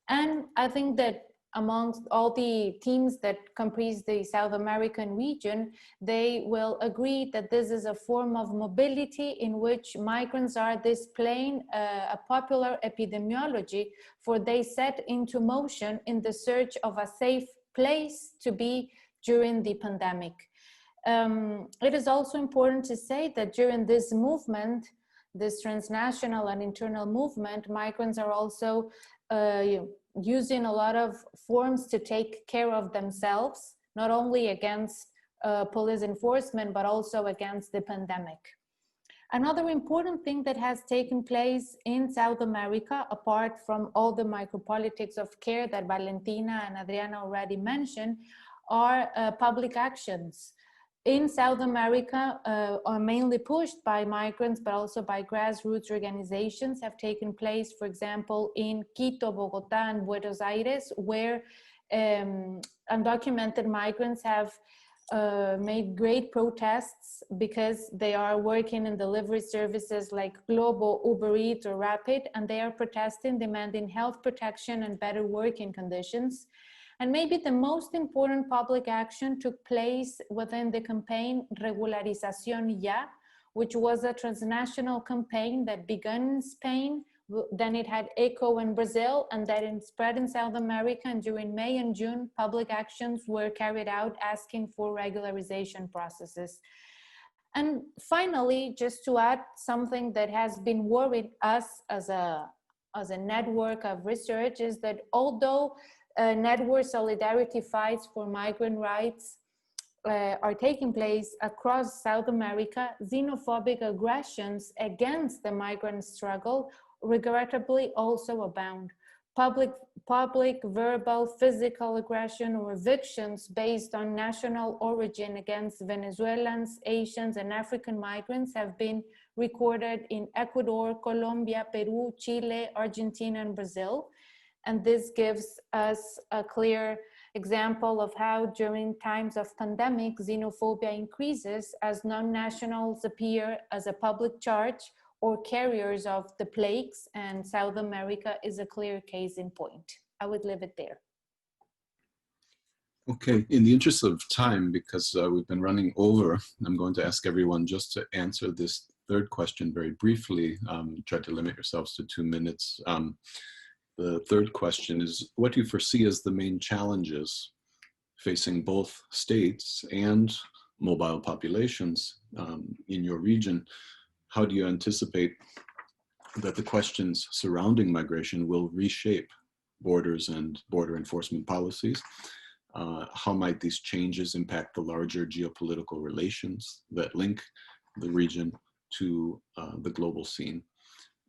And I think that amongst all the teams that comprise the South American region, they will agree that this is a form of mobility in which migrants are displaying a popular epidemiology, for they set into motion in the search of a safe place to be during the pandemic. It is also important to say that during this movement, this transnational and internal movement, migrants are also using a lot of forms to take care of themselves, not only against police enforcement, but also against the pandemic. Another important thing that has taken place in South America, apart from all the micropolitics of care that Valentina and Adriana already mentioned, are public actions. In South America, are mainly pushed by migrants, but also by grassroots organizations, have taken place, for example, in Quito, Bogota, and Buenos Aires, where undocumented migrants have made great protests because they are working in delivery services like Globo, Uber Eats, or Rapid, and they are protesting, demanding health protection and better working conditions. And maybe the most important public action took place within the campaign Regularización Ya, which was a transnational campaign that began in Spain, then it had echo in Brazil, and then it spread in South America. And during May and June, public actions were carried out asking for regularization processes. And finally, just to add something that has been worried us as a network of research, is that although network solidarity fights for migrant rights are taking place across South America, xenophobic aggressions against the migrant struggle regrettably also abound. Public, verbal, physical aggression or evictions based on national origin against Venezuelans, Asians, and African migrants have been recorded in Ecuador, Colombia, Peru, Chile, Argentina, and Brazil. And this gives us a clear example of how during times of pandemic, xenophobia increases as non-nationals appear as a public charge or carriers of the plagues, and South America is a clear case in point. I would leave it there. Okay, in the interest of time, because we've been running over, I'm going to ask everyone just to answer this third question very briefly. Try to limit yourselves to 2 minutes. The third question is, what do you foresee as the main challenges facing both states and mobile populations in your region? How do you anticipate that the questions surrounding migration will reshape borders and border enforcement policies? How might these changes impact the larger geopolitical relations that link the region to the global scene?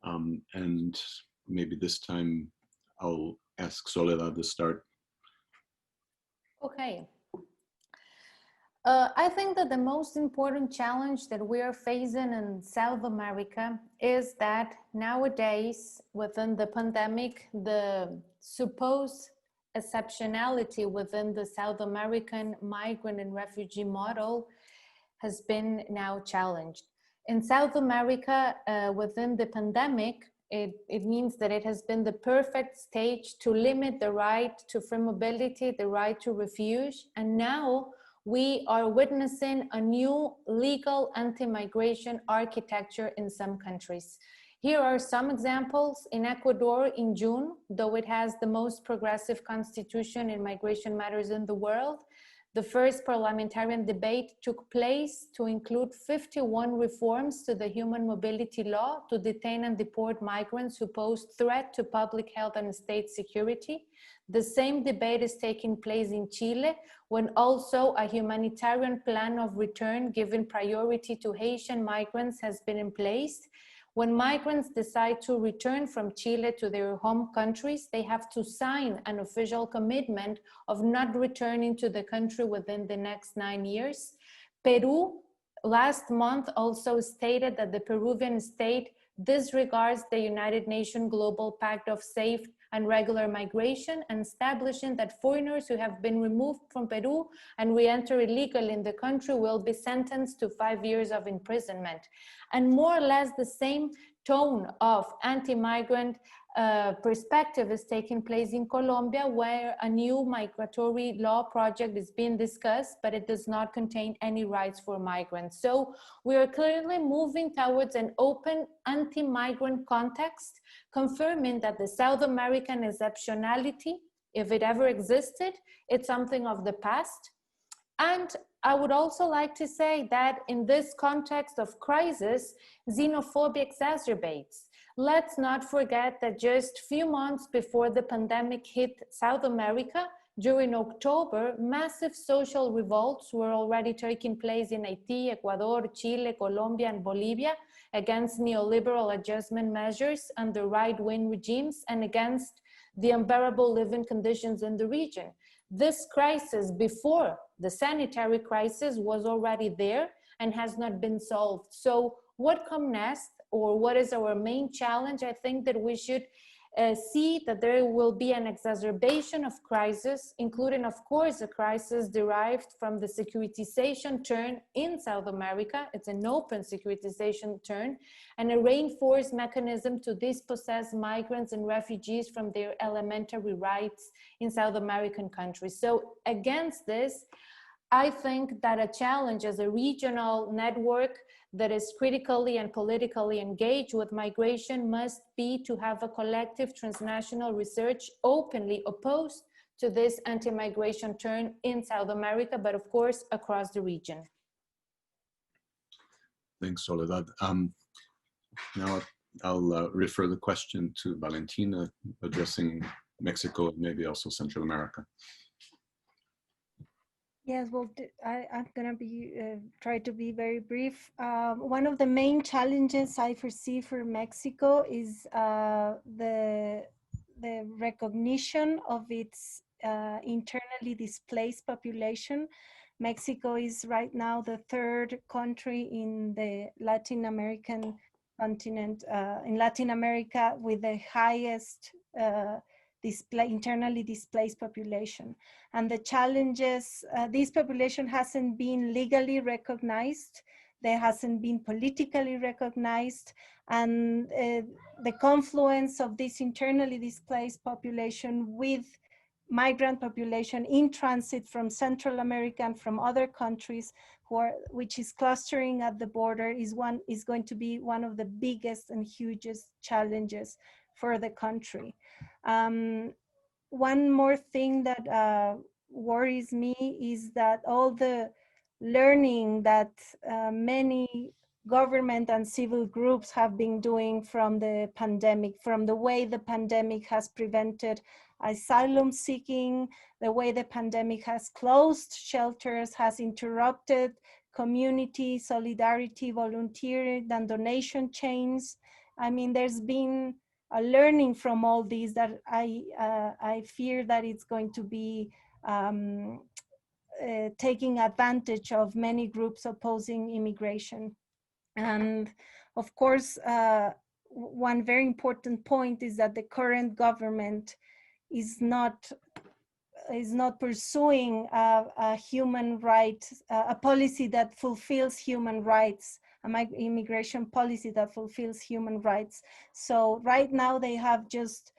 And maybe this time I'll ask Soledad to start. Okay. I think that the most important challenge that we are facing in South America is that nowadays, within the pandemic, the supposed exceptionality within the South American migrant and refugee model has been now challenged. In South America, within the pandemic, it means that it has been the perfect stage to limit the right to free mobility, the right to refuge, and now we are witnessing a new legal anti-migration architecture in some countries. Here are some examples. In Ecuador in June, though it has the most progressive constitution in migration matters in the world, The first parliamentarian debate took place to include 51 reforms to the human mobility law to detain and deport migrants who pose threat to public health and state security. The same debate is taking place in Chile, when also a humanitarian plan of return giving priority to Haitian migrants has been in place. When migrants decide to return from Chile to their home countries, they have to sign an official commitment of not returning to the country within the next 9 years. Peru last month also stated that the Peruvian state disregards the United Nations Global Pact of Safe and Regular Migration, and establishing that foreigners who have been removed from Peru and re-enter illegally in the country will be sentenced to 5 years of imprisonment. And more or less the same tone of anti-migrant perspective is taking place in Colombia, where a new migratory law project is being discussed, but it does not contain any rights for migrants. So we are clearly moving towards an open anti-migrant context, confirming that the South American exceptionality, if it ever existed, it's something of the past. And I would also like to say that in this context of crisis, xenophobia exacerbates. Let's not forget that just a few months before the pandemic hit South America, during October, massive social revolts were already taking place in Haiti, Ecuador, Chile, Colombia, and Bolivia against neoliberal adjustment measures under right-wing regimes and against the unbearable living conditions in the region. This crisis before the sanitary crisis was already there and has not been solved. So what comes next, or what is our main challenge? I think that we should see that there will be an exacerbation of crisis, including, of course, a crisis derived from the securitization turn in South America. It's an open securitization turn, and a reinforced mechanism to dispossess migrants and refugees from their elementary rights in South American countries. So against this, I think that a challenge as a regional network that is critically and politically engaged with migration must be to have a collective transnational research openly opposed to this anti-migration turn in South America, but of course across the region. Thanks, Soledad. Now I'll refer the question to Valentina, addressing Mexico and maybe also Central America. Yes, well, I'm going to be try to be very brief. One of the main challenges I foresee for Mexico is the recognition of its internally displaced population. Mexico is right now the third country in the Latin American continent, in Latin America, with the highest internally displaced population. And the challenges, this population hasn't been legally recognized, there hasn't been politically recognized, and the confluence of this internally displaced population with migrant population in transit from Central America and from other countries, which is clustering at the border, is going to be one of the biggest and hugest challenges for the country. One more thing that worries me is that all the learning that many government and civil groups have been doing from the pandemic, from the way the pandemic has prevented asylum seeking, the way the pandemic has closed shelters, has interrupted community solidarity, volunteering, and donation chains. I mean, there's been a learning from all these that I fear that it's going to be taking advantage of many groups opposing immigration. And of course, one very important point is that the current government is not pursuing a human rights, a policy that fulfills human rights, an immigration policy that fulfills human rights. So right now they have just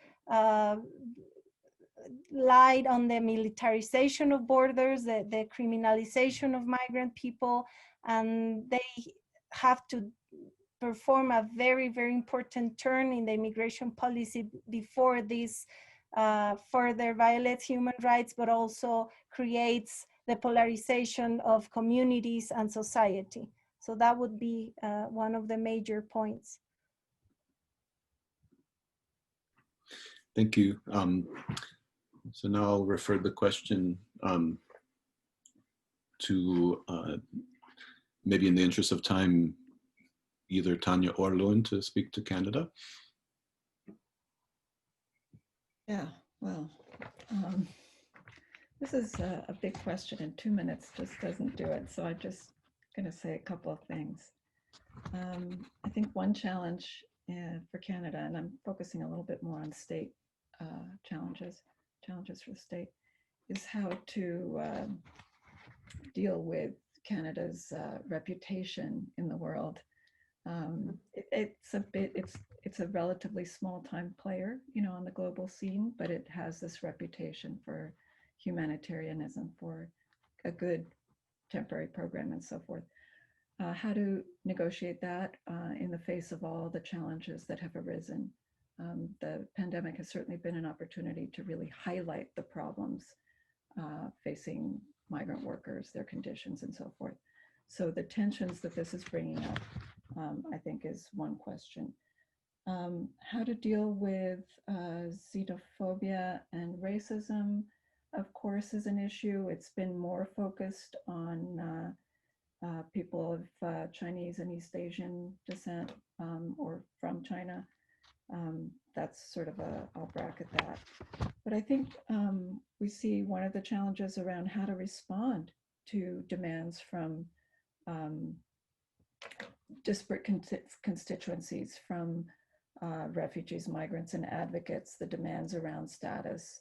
lied on the militarization of borders, the criminalization of migrant people, and they have to perform a very, very important turn in the immigration policy before this further violates human rights, but also creates the polarization of communities and society. So that would be one of the major points. Thank you. So now I'll refer the question to, maybe in the interest of time, either Tanya or Luin to speak to Canada. Yeah, well, this is a big question, and 2 minutes just doesn't do it. So I'm just going to say a couple of things. I think one challenge for Canada, and I'm focusing a little bit more on state challenges for the state, is how to deal with Canada's reputation in the world. It's a relatively small-time player, you know, on the global scene, but it has this reputation for humanitarianism, for a good temporary program and so forth. How to negotiate that in the face of all the challenges that have arisen. The pandemic has certainly been an opportunity to really highlight the problems facing migrant workers, their conditions, and so forth. So the tensions that this is bringing up, I think, is one question. How to deal with xenophobia and racism, of course, is an issue. It's been more focused on people of Chinese and East Asian descent or from China. That's sort of I'll bracket that. But I think we see one of the challenges around how to respond to demands from disparate constituencies, from refugees, migrants, and advocates, the demands around status,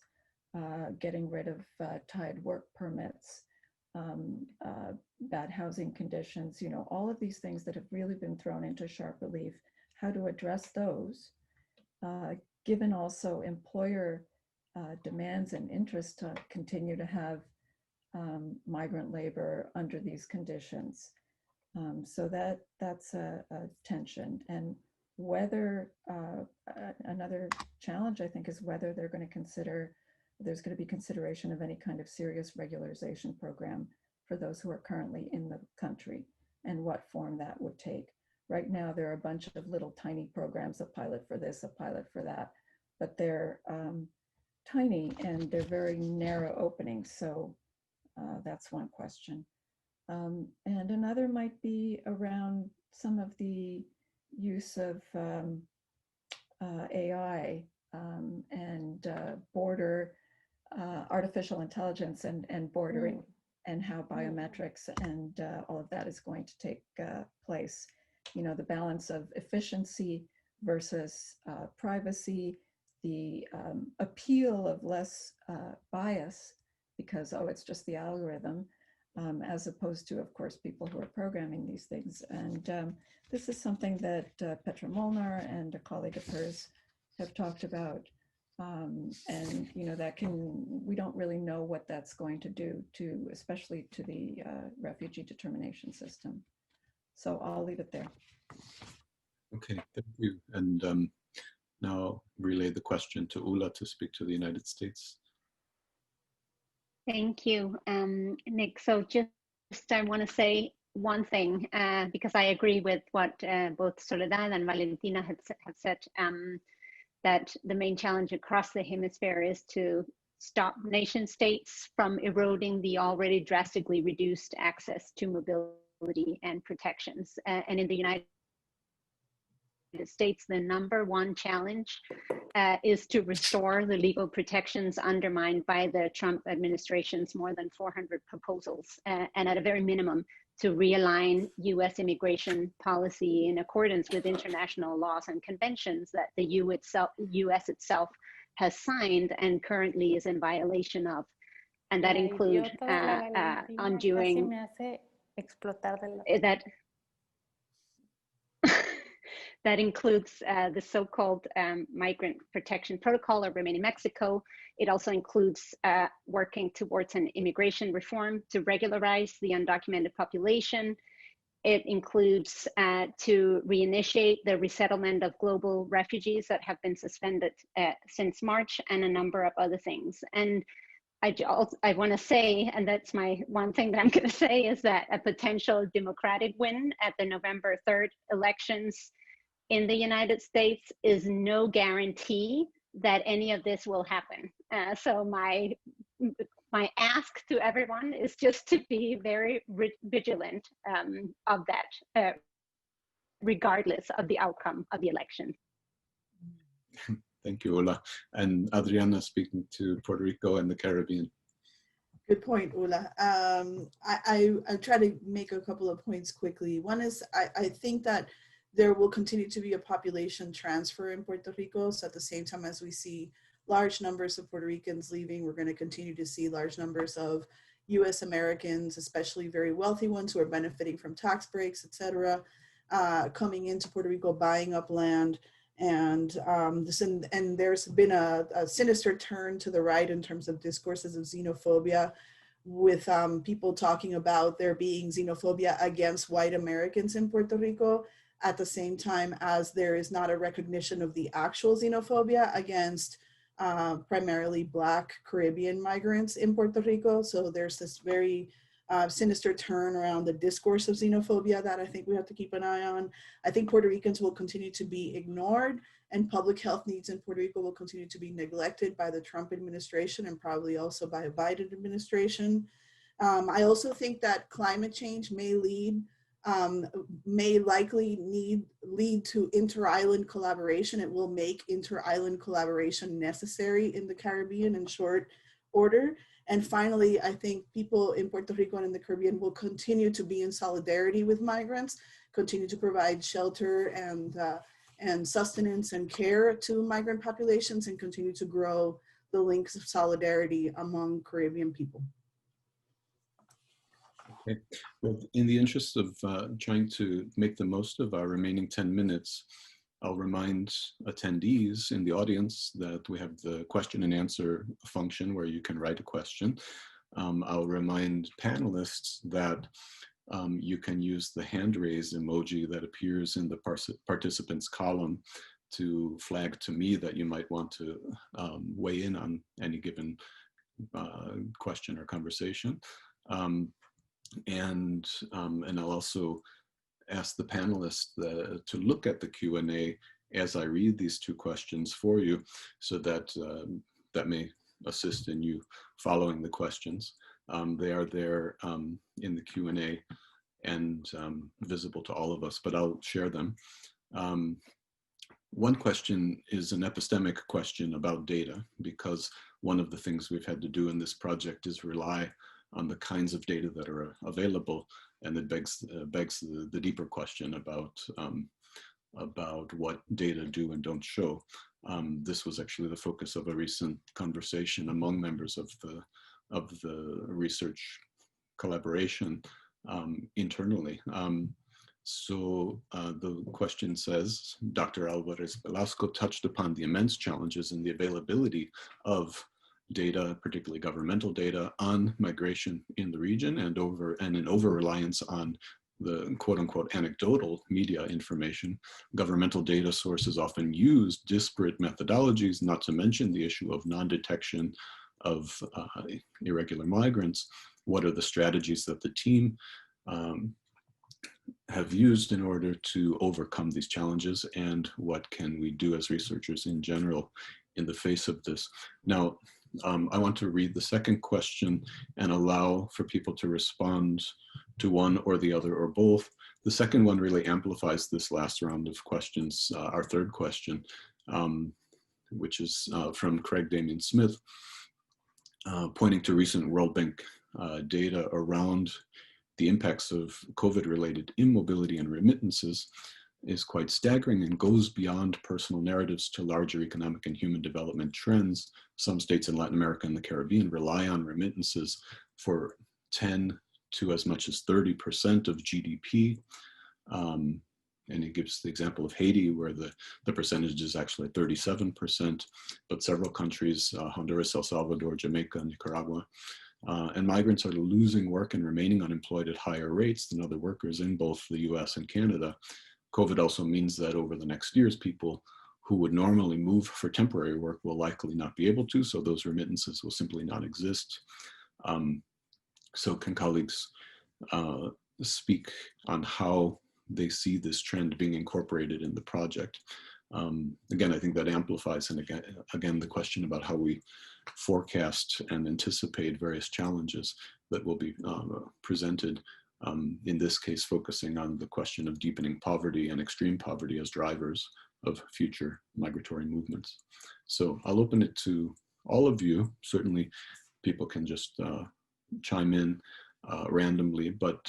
getting rid of tied work permits, bad housing conditions, you know, all of these things that have really been thrown into sharp relief, how to address those, given also employer demands and interest to continue to have migrant labor under these conditions. So that's a tension. And whether, another challenge, I think, is whether they're going to consider, there's going to be consideration of any kind of serious regularization program for those who are currently in the country, and what form that would take. Right now, there are a bunch of little tiny programs, a pilot for this, a pilot for that, but they're tiny and they're very narrow openings. So that's one question. And another might be around some of the use of AI and border artificial intelligence and bordering, and how biometrics and all of that is going to take place. You know, the balance of efficiency versus privacy, the appeal of less bias because, oh, it's just the algorithm, as opposed to, of course, people who are programming these things. And this is something that Petra Molnar and a colleague of hers have talked about. And, you know, we don't really know what that's going to do to, especially to the refugee determination system. So I'll leave it there. Okay, thank you. And now I'll relay the question to Ulla to speak to the United States. Thank you, Nick. So just I want to say one thing, because I agree with what both Soledad and Valentina have said, that the main challenge across the hemisphere is to stop nation states from eroding the already drastically reduced access to mobility and protections. And in the United States, the #1 challenge is to restore the legal protections undermined by the Trump administration's more than 400 proposals, and at a very minimum, to realign US immigration policy in accordance with international laws and conventions that the US itself has signed and currently is in violation of. And that include undoing that includes the so-called Migrant Protection Protocol or Remain in Mexico. It also includes working towards an immigration reform to regularize the undocumented population. It includes to reinitiate the resettlement of global refugees that have been suspended since March, and a number of other things. And I want to say, and that's my one thing that I'm going to say, is that a potential Democratic win at the November 3rd elections in the United States is no guarantee that any of this will happen. So my ask to everyone is just to be very vigilant of that, regardless of the outcome of the election. Thank you, Ulla. And Adriana, speaking to Puerto Rico and the Caribbean. Good point, Ulla. I try to make a couple of points quickly. One is I think that there will continue to be a population transfer in Puerto Rico. So at the same time as we see large numbers of Puerto Ricans leaving, we're going to continue to see large numbers of US Americans, especially very wealthy ones who are benefiting from tax breaks, et cetera, coming into Puerto Rico, buying up land. And there's been a sinister turn to the right in terms of discourses of xenophobia, with people talking about there being xenophobia against white Americans in Puerto Rico, at the same time as there is not a recognition of the actual xenophobia against primarily Black Caribbean migrants in Puerto Rico. So there's this very sinister turn around the discourse of xenophobia that I think we have to keep an eye on. I think Puerto Ricans will continue to be ignored, and public health needs in Puerto Rico will continue to be neglected by the Trump administration and probably also by a Biden administration. I also think that climate change may likely lead to inter-island collaboration. It will make inter-island collaboration necessary in the Caribbean in short order. And finally, I think people in Puerto Rico and in the Caribbean will continue to be in solidarity with migrants, continue to provide shelter and sustenance and care to migrant populations, and continue to grow the links of solidarity among Caribbean people. Okay. Well, in the interest of trying to make the most of our remaining 10 minutes, I'll remind attendees in the audience that we have the question and answer function where you can write a question. I'll remind panelists that you can use the hand raise emoji that appears in the participants column to flag to me that you might want to weigh in on any given question or conversation. And I'll also ask the panelists to look at the Q&A as I read these two questions for you, so that that may assist in you following the questions. They are there in the Q&A and visible to all of us, but I'll share them. One question is an epistemic question about data, because one of the things we've had to do in this project is rely on the kinds of data that are available, and it begs the deeper question about what data do and don't show. This was actually the focus of a recent conversation among members of the research collaboration internally. So the question says, Dr. Álvarez Velasco touched upon the immense challenges in the availability of data, particularly governmental data, on migration in the region, and an over-reliance on the quote-unquote anecdotal media information. Governmental data sources often use disparate methodologies, not to mention the issue of non-detection of irregular migrants. What are the strategies that the team have used in order to overcome these challenges, and what can we do as researchers in general in the face of this? Now, I want to read the second question and allow for people to respond to one or the other or both. The second one really amplifies this last round of questions, our third question, which is from Craig Damian Smith, pointing to recent World Bank data around the impacts of COVID-related immobility and remittances is quite staggering and goes beyond personal narratives to larger economic and human development trends. Some states in Latin America and the Caribbean rely on remittances for 10 to as much as 30% of GDP. And he gives the example of Haiti, where the percentage is actually 37%, but several countries, Honduras, El Salvador, Jamaica, Nicaragua, and migrants are losing work and remaining unemployed at higher rates than other workers in both the US and Canada. COVID also means that over the next years, people who would normally move for temporary work will likely not be able to, so those remittances will simply not exist. So can colleagues speak on how they see this trend being incorporated in the project? Again, I think that amplifies, and again, the question about how we forecast and anticipate various challenges that will be presented, in this case, focusing on the question of deepening poverty and extreme poverty as drivers of future migratory movements. So I'll open it to all of you. Certainly people can just chime in randomly, but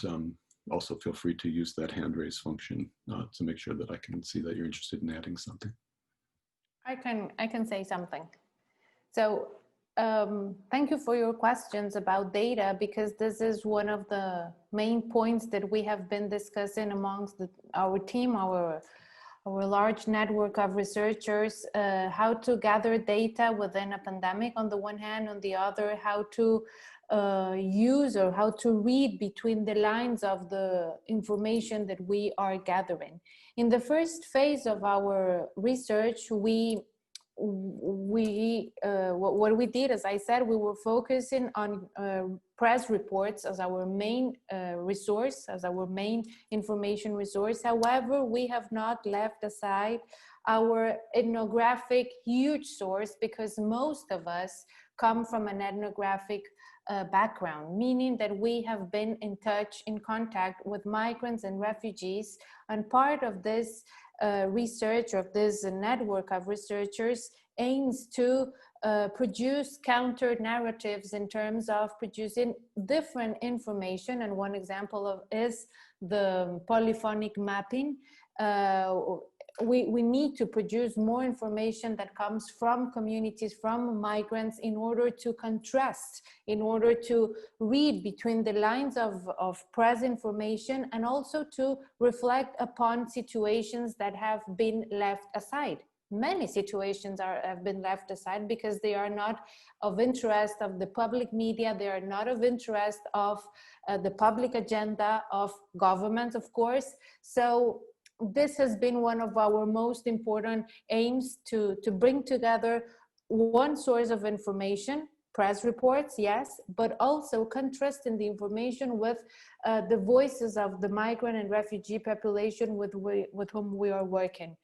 also feel free to use that hand raise function to make sure that I can see that you're interested in adding something. I can say something. So thank you for your questions about data, because this is one of the main points that we have been discussing amongst our team, our large network of researchers, how to gather data within a pandemic on the one hand, on the other, how to use or how to read between the lines of the information that we are gathering. In the first phase of our research, what we did, as I said, we were focusing on press reports as our main resource, as our main information resource. However, we have not left aside our ethnographic huge source, because most of us come from an ethnographic background, meaning that we have been in touch, in contact with migrants and refugees. And part of this research, of this network of researchers, aims to produce counter narratives in terms of producing different information. And one example of is the polyphonic mapping. We need to produce more information that comes from communities, from migrants, in order to contrast, in order to read between the lines of press information, and also to reflect upon situations that have been left aside. Many situations have been left aside because they are not of interest of the public media, they are not of interest of the public agenda of governments, of course. So this has been one of our most important aims, to bring together one source of information, press reports, yes, but also contrasting the information with the voices of the migrant and refugee population with whom we are working.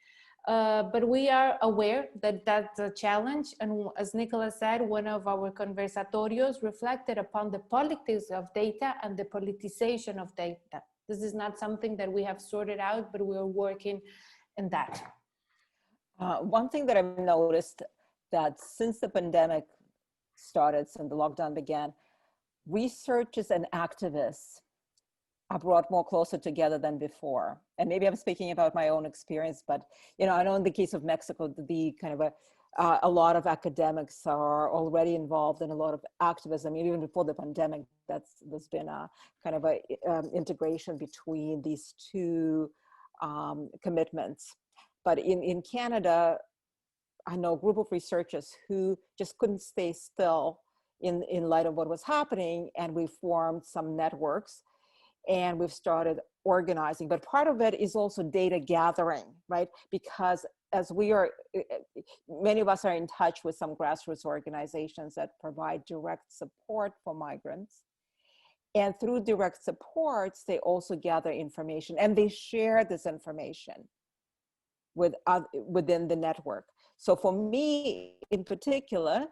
But we are aware that that's a challenge. And as Nicola said, one of our conversatorios reflected upon the politics of data and the politicization of data. This is not something that we have sorted out, but we are working in that. One thing that I've noticed, that since the pandemic started, since the lockdown began, researchers and activists are brought more closer together than before. And maybe I'm speaking about my own experience, but I know in the case of Mexico, the kind of a lot of academics are already involved in a lot of activism. Even before the pandemic, there's been a kind of a integration between these two commitments. But in Canada, I know a group of researchers who just couldn't stay still in light of what was happening, and we formed some networks and we've started organizing. But part of it is also data gathering, right? Because as many of us are in touch with some grassroots organizations that provide direct support for migrants. And through direct supports, they also gather information and they share this information within the network. So for me in particular,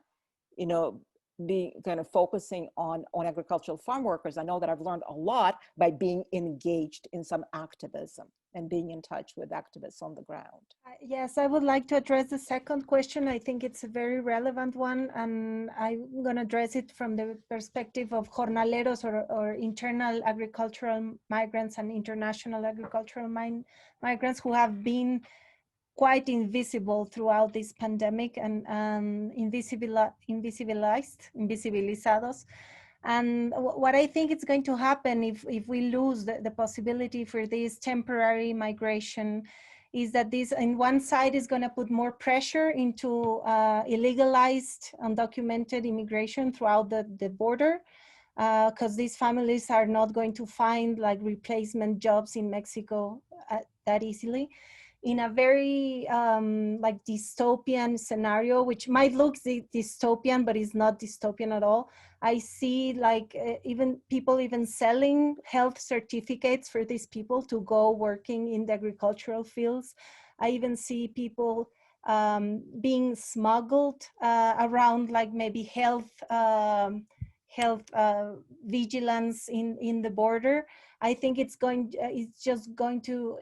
be kind of focusing on agricultural farm workers, I know that I've learned a lot by being engaged in some activism and being in touch with activists on the ground. Yes, I would like to address the second question. I think it's a very relevant one, and I'm going to address it from the perspective of jornaleros or internal agricultural migrants and international agricultural migrants who have been quite invisible throughout this pandemic and invisibilizados. And what I think is going to happen if we lose the possibility for this temporary migration is that this, on one side, is going to put more pressure into illegalized, undocumented immigration throughout the border, because these families are not going to find like replacement jobs in Mexico that easily. in a very like dystopian scenario, which might look dystopian, but is not dystopian at all. I see like even people even selling health certificates for these people to go working in the agricultural fields. I even see people being smuggled around, like maybe health vigilance in the border. I think it's just going to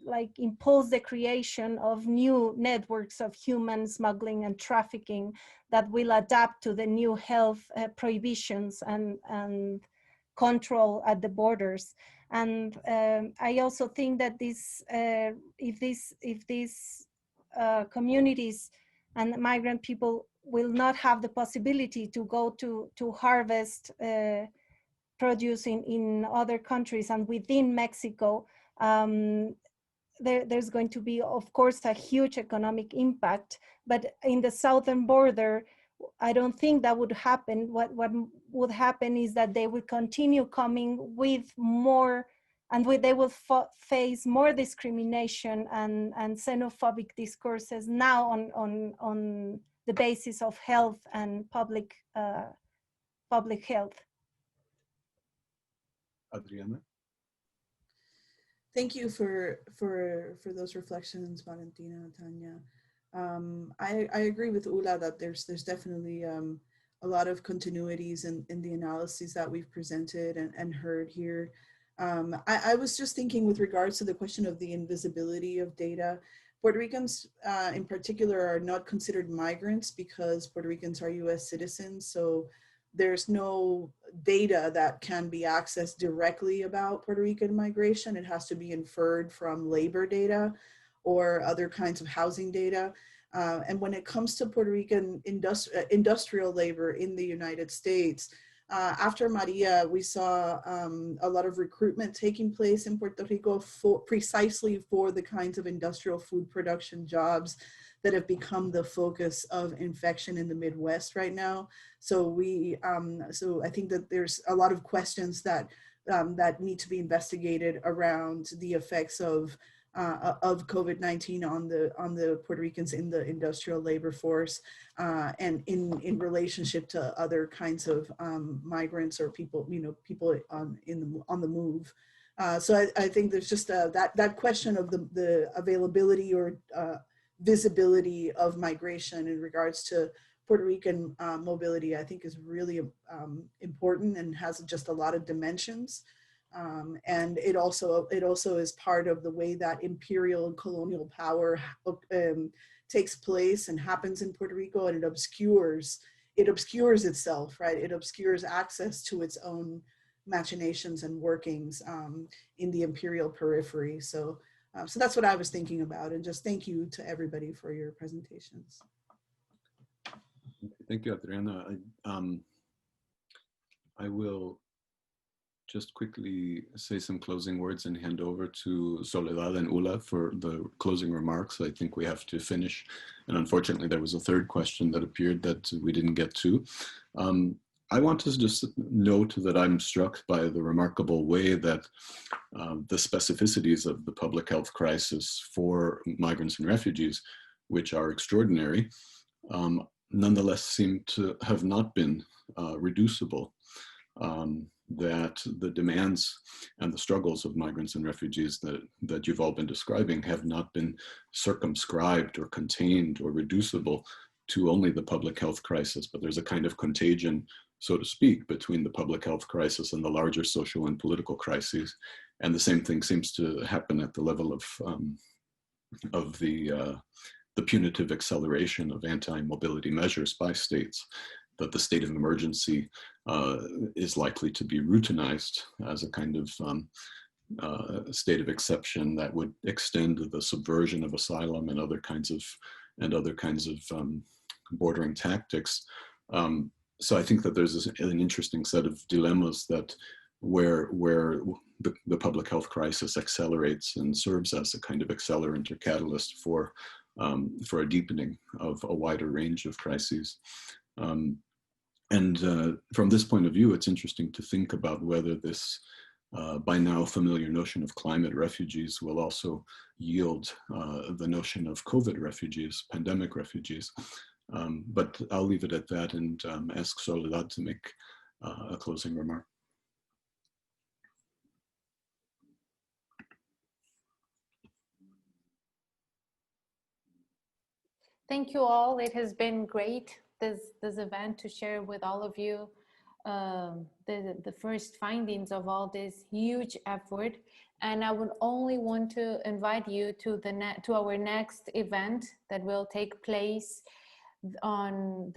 like impose the creation of new networks of human smuggling and trafficking that will adapt to the new health prohibitions and control at the borders. And I also think that if these communities and migrant people will not have the possibility to go to harvest produce in other countries and within Mexico, there's going to be, of course, a huge economic impact. But in the southern border, I don't think that would happen. What would happen is that they would continue coming with more, and they will face more discrimination and xenophobic discourses now on the basis of health and public health. Adriana? Thank you for those reflections, Valentina and Tanya. I agree with Ulla that there's definitely a lot of continuities in the analyses that we've presented and heard here. I was just thinking with regards to the question of the invisibility of data. Puerto Ricans in particular are not considered migrants because Puerto Ricans are US citizens, so there's no data that can be accessed directly about Puerto Rican migration. It has to be inferred from labor data or other kinds of housing data. And when it comes to Puerto Rican industrial labor in the United States, after Maria, we saw a lot of recruitment taking place in Puerto Rico precisely for the kinds of industrial food production jobs that have become the focus of infection in the Midwest right now. So so I think that there's a lot of questions that need to be investigated around the effects of COVID-19 on the Puerto Ricans in the industrial labor force, and in relationship to other kinds of migrants or people, people on the move. So I think there's just that question of the availability or visibility of migration in regards to Puerto Rican mobility, I think is really important and has just a lot of dimensions. And it also is part of the way that imperial and colonial power takes place and happens in Puerto Rico, and it obscures itself, right? It obscures access to its own machinations and workings in the imperial periphery. So that's what I was thinking about, and just thank you to everybody for your presentations. Thank you, Adriana. I will just quickly say some closing words and hand over to Soledad and Ulla for the closing remarks. I think we have to finish. And unfortunately, there was a third question that appeared that we didn't get to. I want to just note that I'm struck by the remarkable way that the specificities of the public health crisis for migrants and refugees, which are extraordinary, nonetheless seem to have not been reducible. That the demands and the struggles of migrants and refugees that you've all been describing have not been circumscribed or contained or reducible to only the public health crisis, but there's a kind of contagion, so to speak, between the public health crisis and the larger social and political crises. And the same thing seems to happen at the level of the punitive acceleration of anti-mobility measures by states, that the state of emergency is likely to be routinized as a kind of state of exception that would extend the subversion of asylum and other kinds of bordering tactics. So I think that there's an interesting set of dilemmas that where the public health crisis accelerates and serves as a kind of accelerant or catalyst for a deepening of a wider range of crises. And from this point of view, it's interesting to think about whether this by now familiar notion of climate refugees will also yield the notion of COVID refugees, pandemic refugees. But I'll leave it at that and ask Soledad to make a closing remark. Thank you all. It has been great, this event, to share with all of you the first findings of all this huge effort. And I would only want to invite you to our next event that will take place in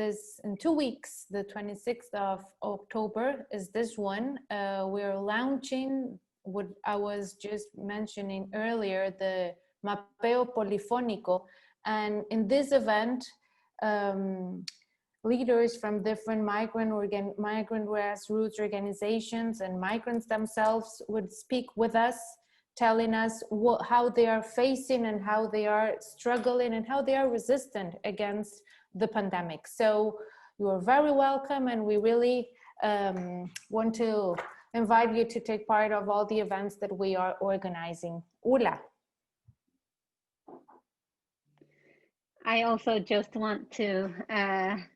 2 weeks. The 26th of October is this one. We're launching what I was just mentioning earlier, the Mapeo Polifónico. And in this event, leaders from different migrant grassroots organizations and migrants themselves would speak with us, telling us how they are facing and how they are struggling and how they are resistant against the pandemic. So you are very welcome, and we really want to invite you to take part of all the events that we are organizing. Ulla. I also just want to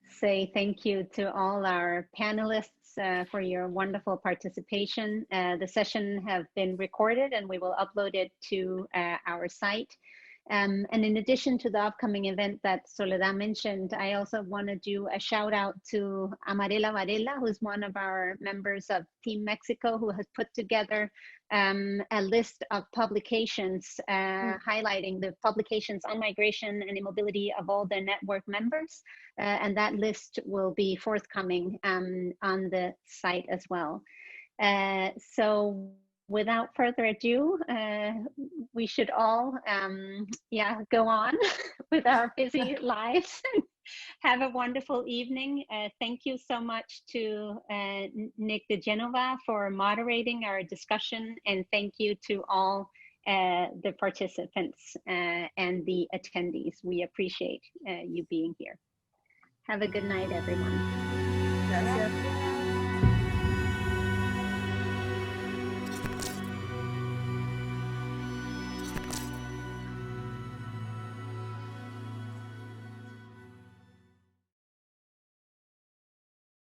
say thank you to all our panelists for your wonderful participation. The session have been recorded and we will upload it to our site. And in addition to the upcoming event that Soledad mentioned, I also want to do a shout out to Amarela Varela, who's one of our members of Team Mexico, who has put together a list of publications highlighting the publications on migration and immobility of all the network members. And that list will be forthcoming on the site as well. So without further ado, we should all go on with our busy lives. Have a wonderful evening. Thank you so much to Nick de Genova for moderating our discussion, and thank you to all the participants and the attendees. We appreciate you being here. Have a good night, everyone. Gracias.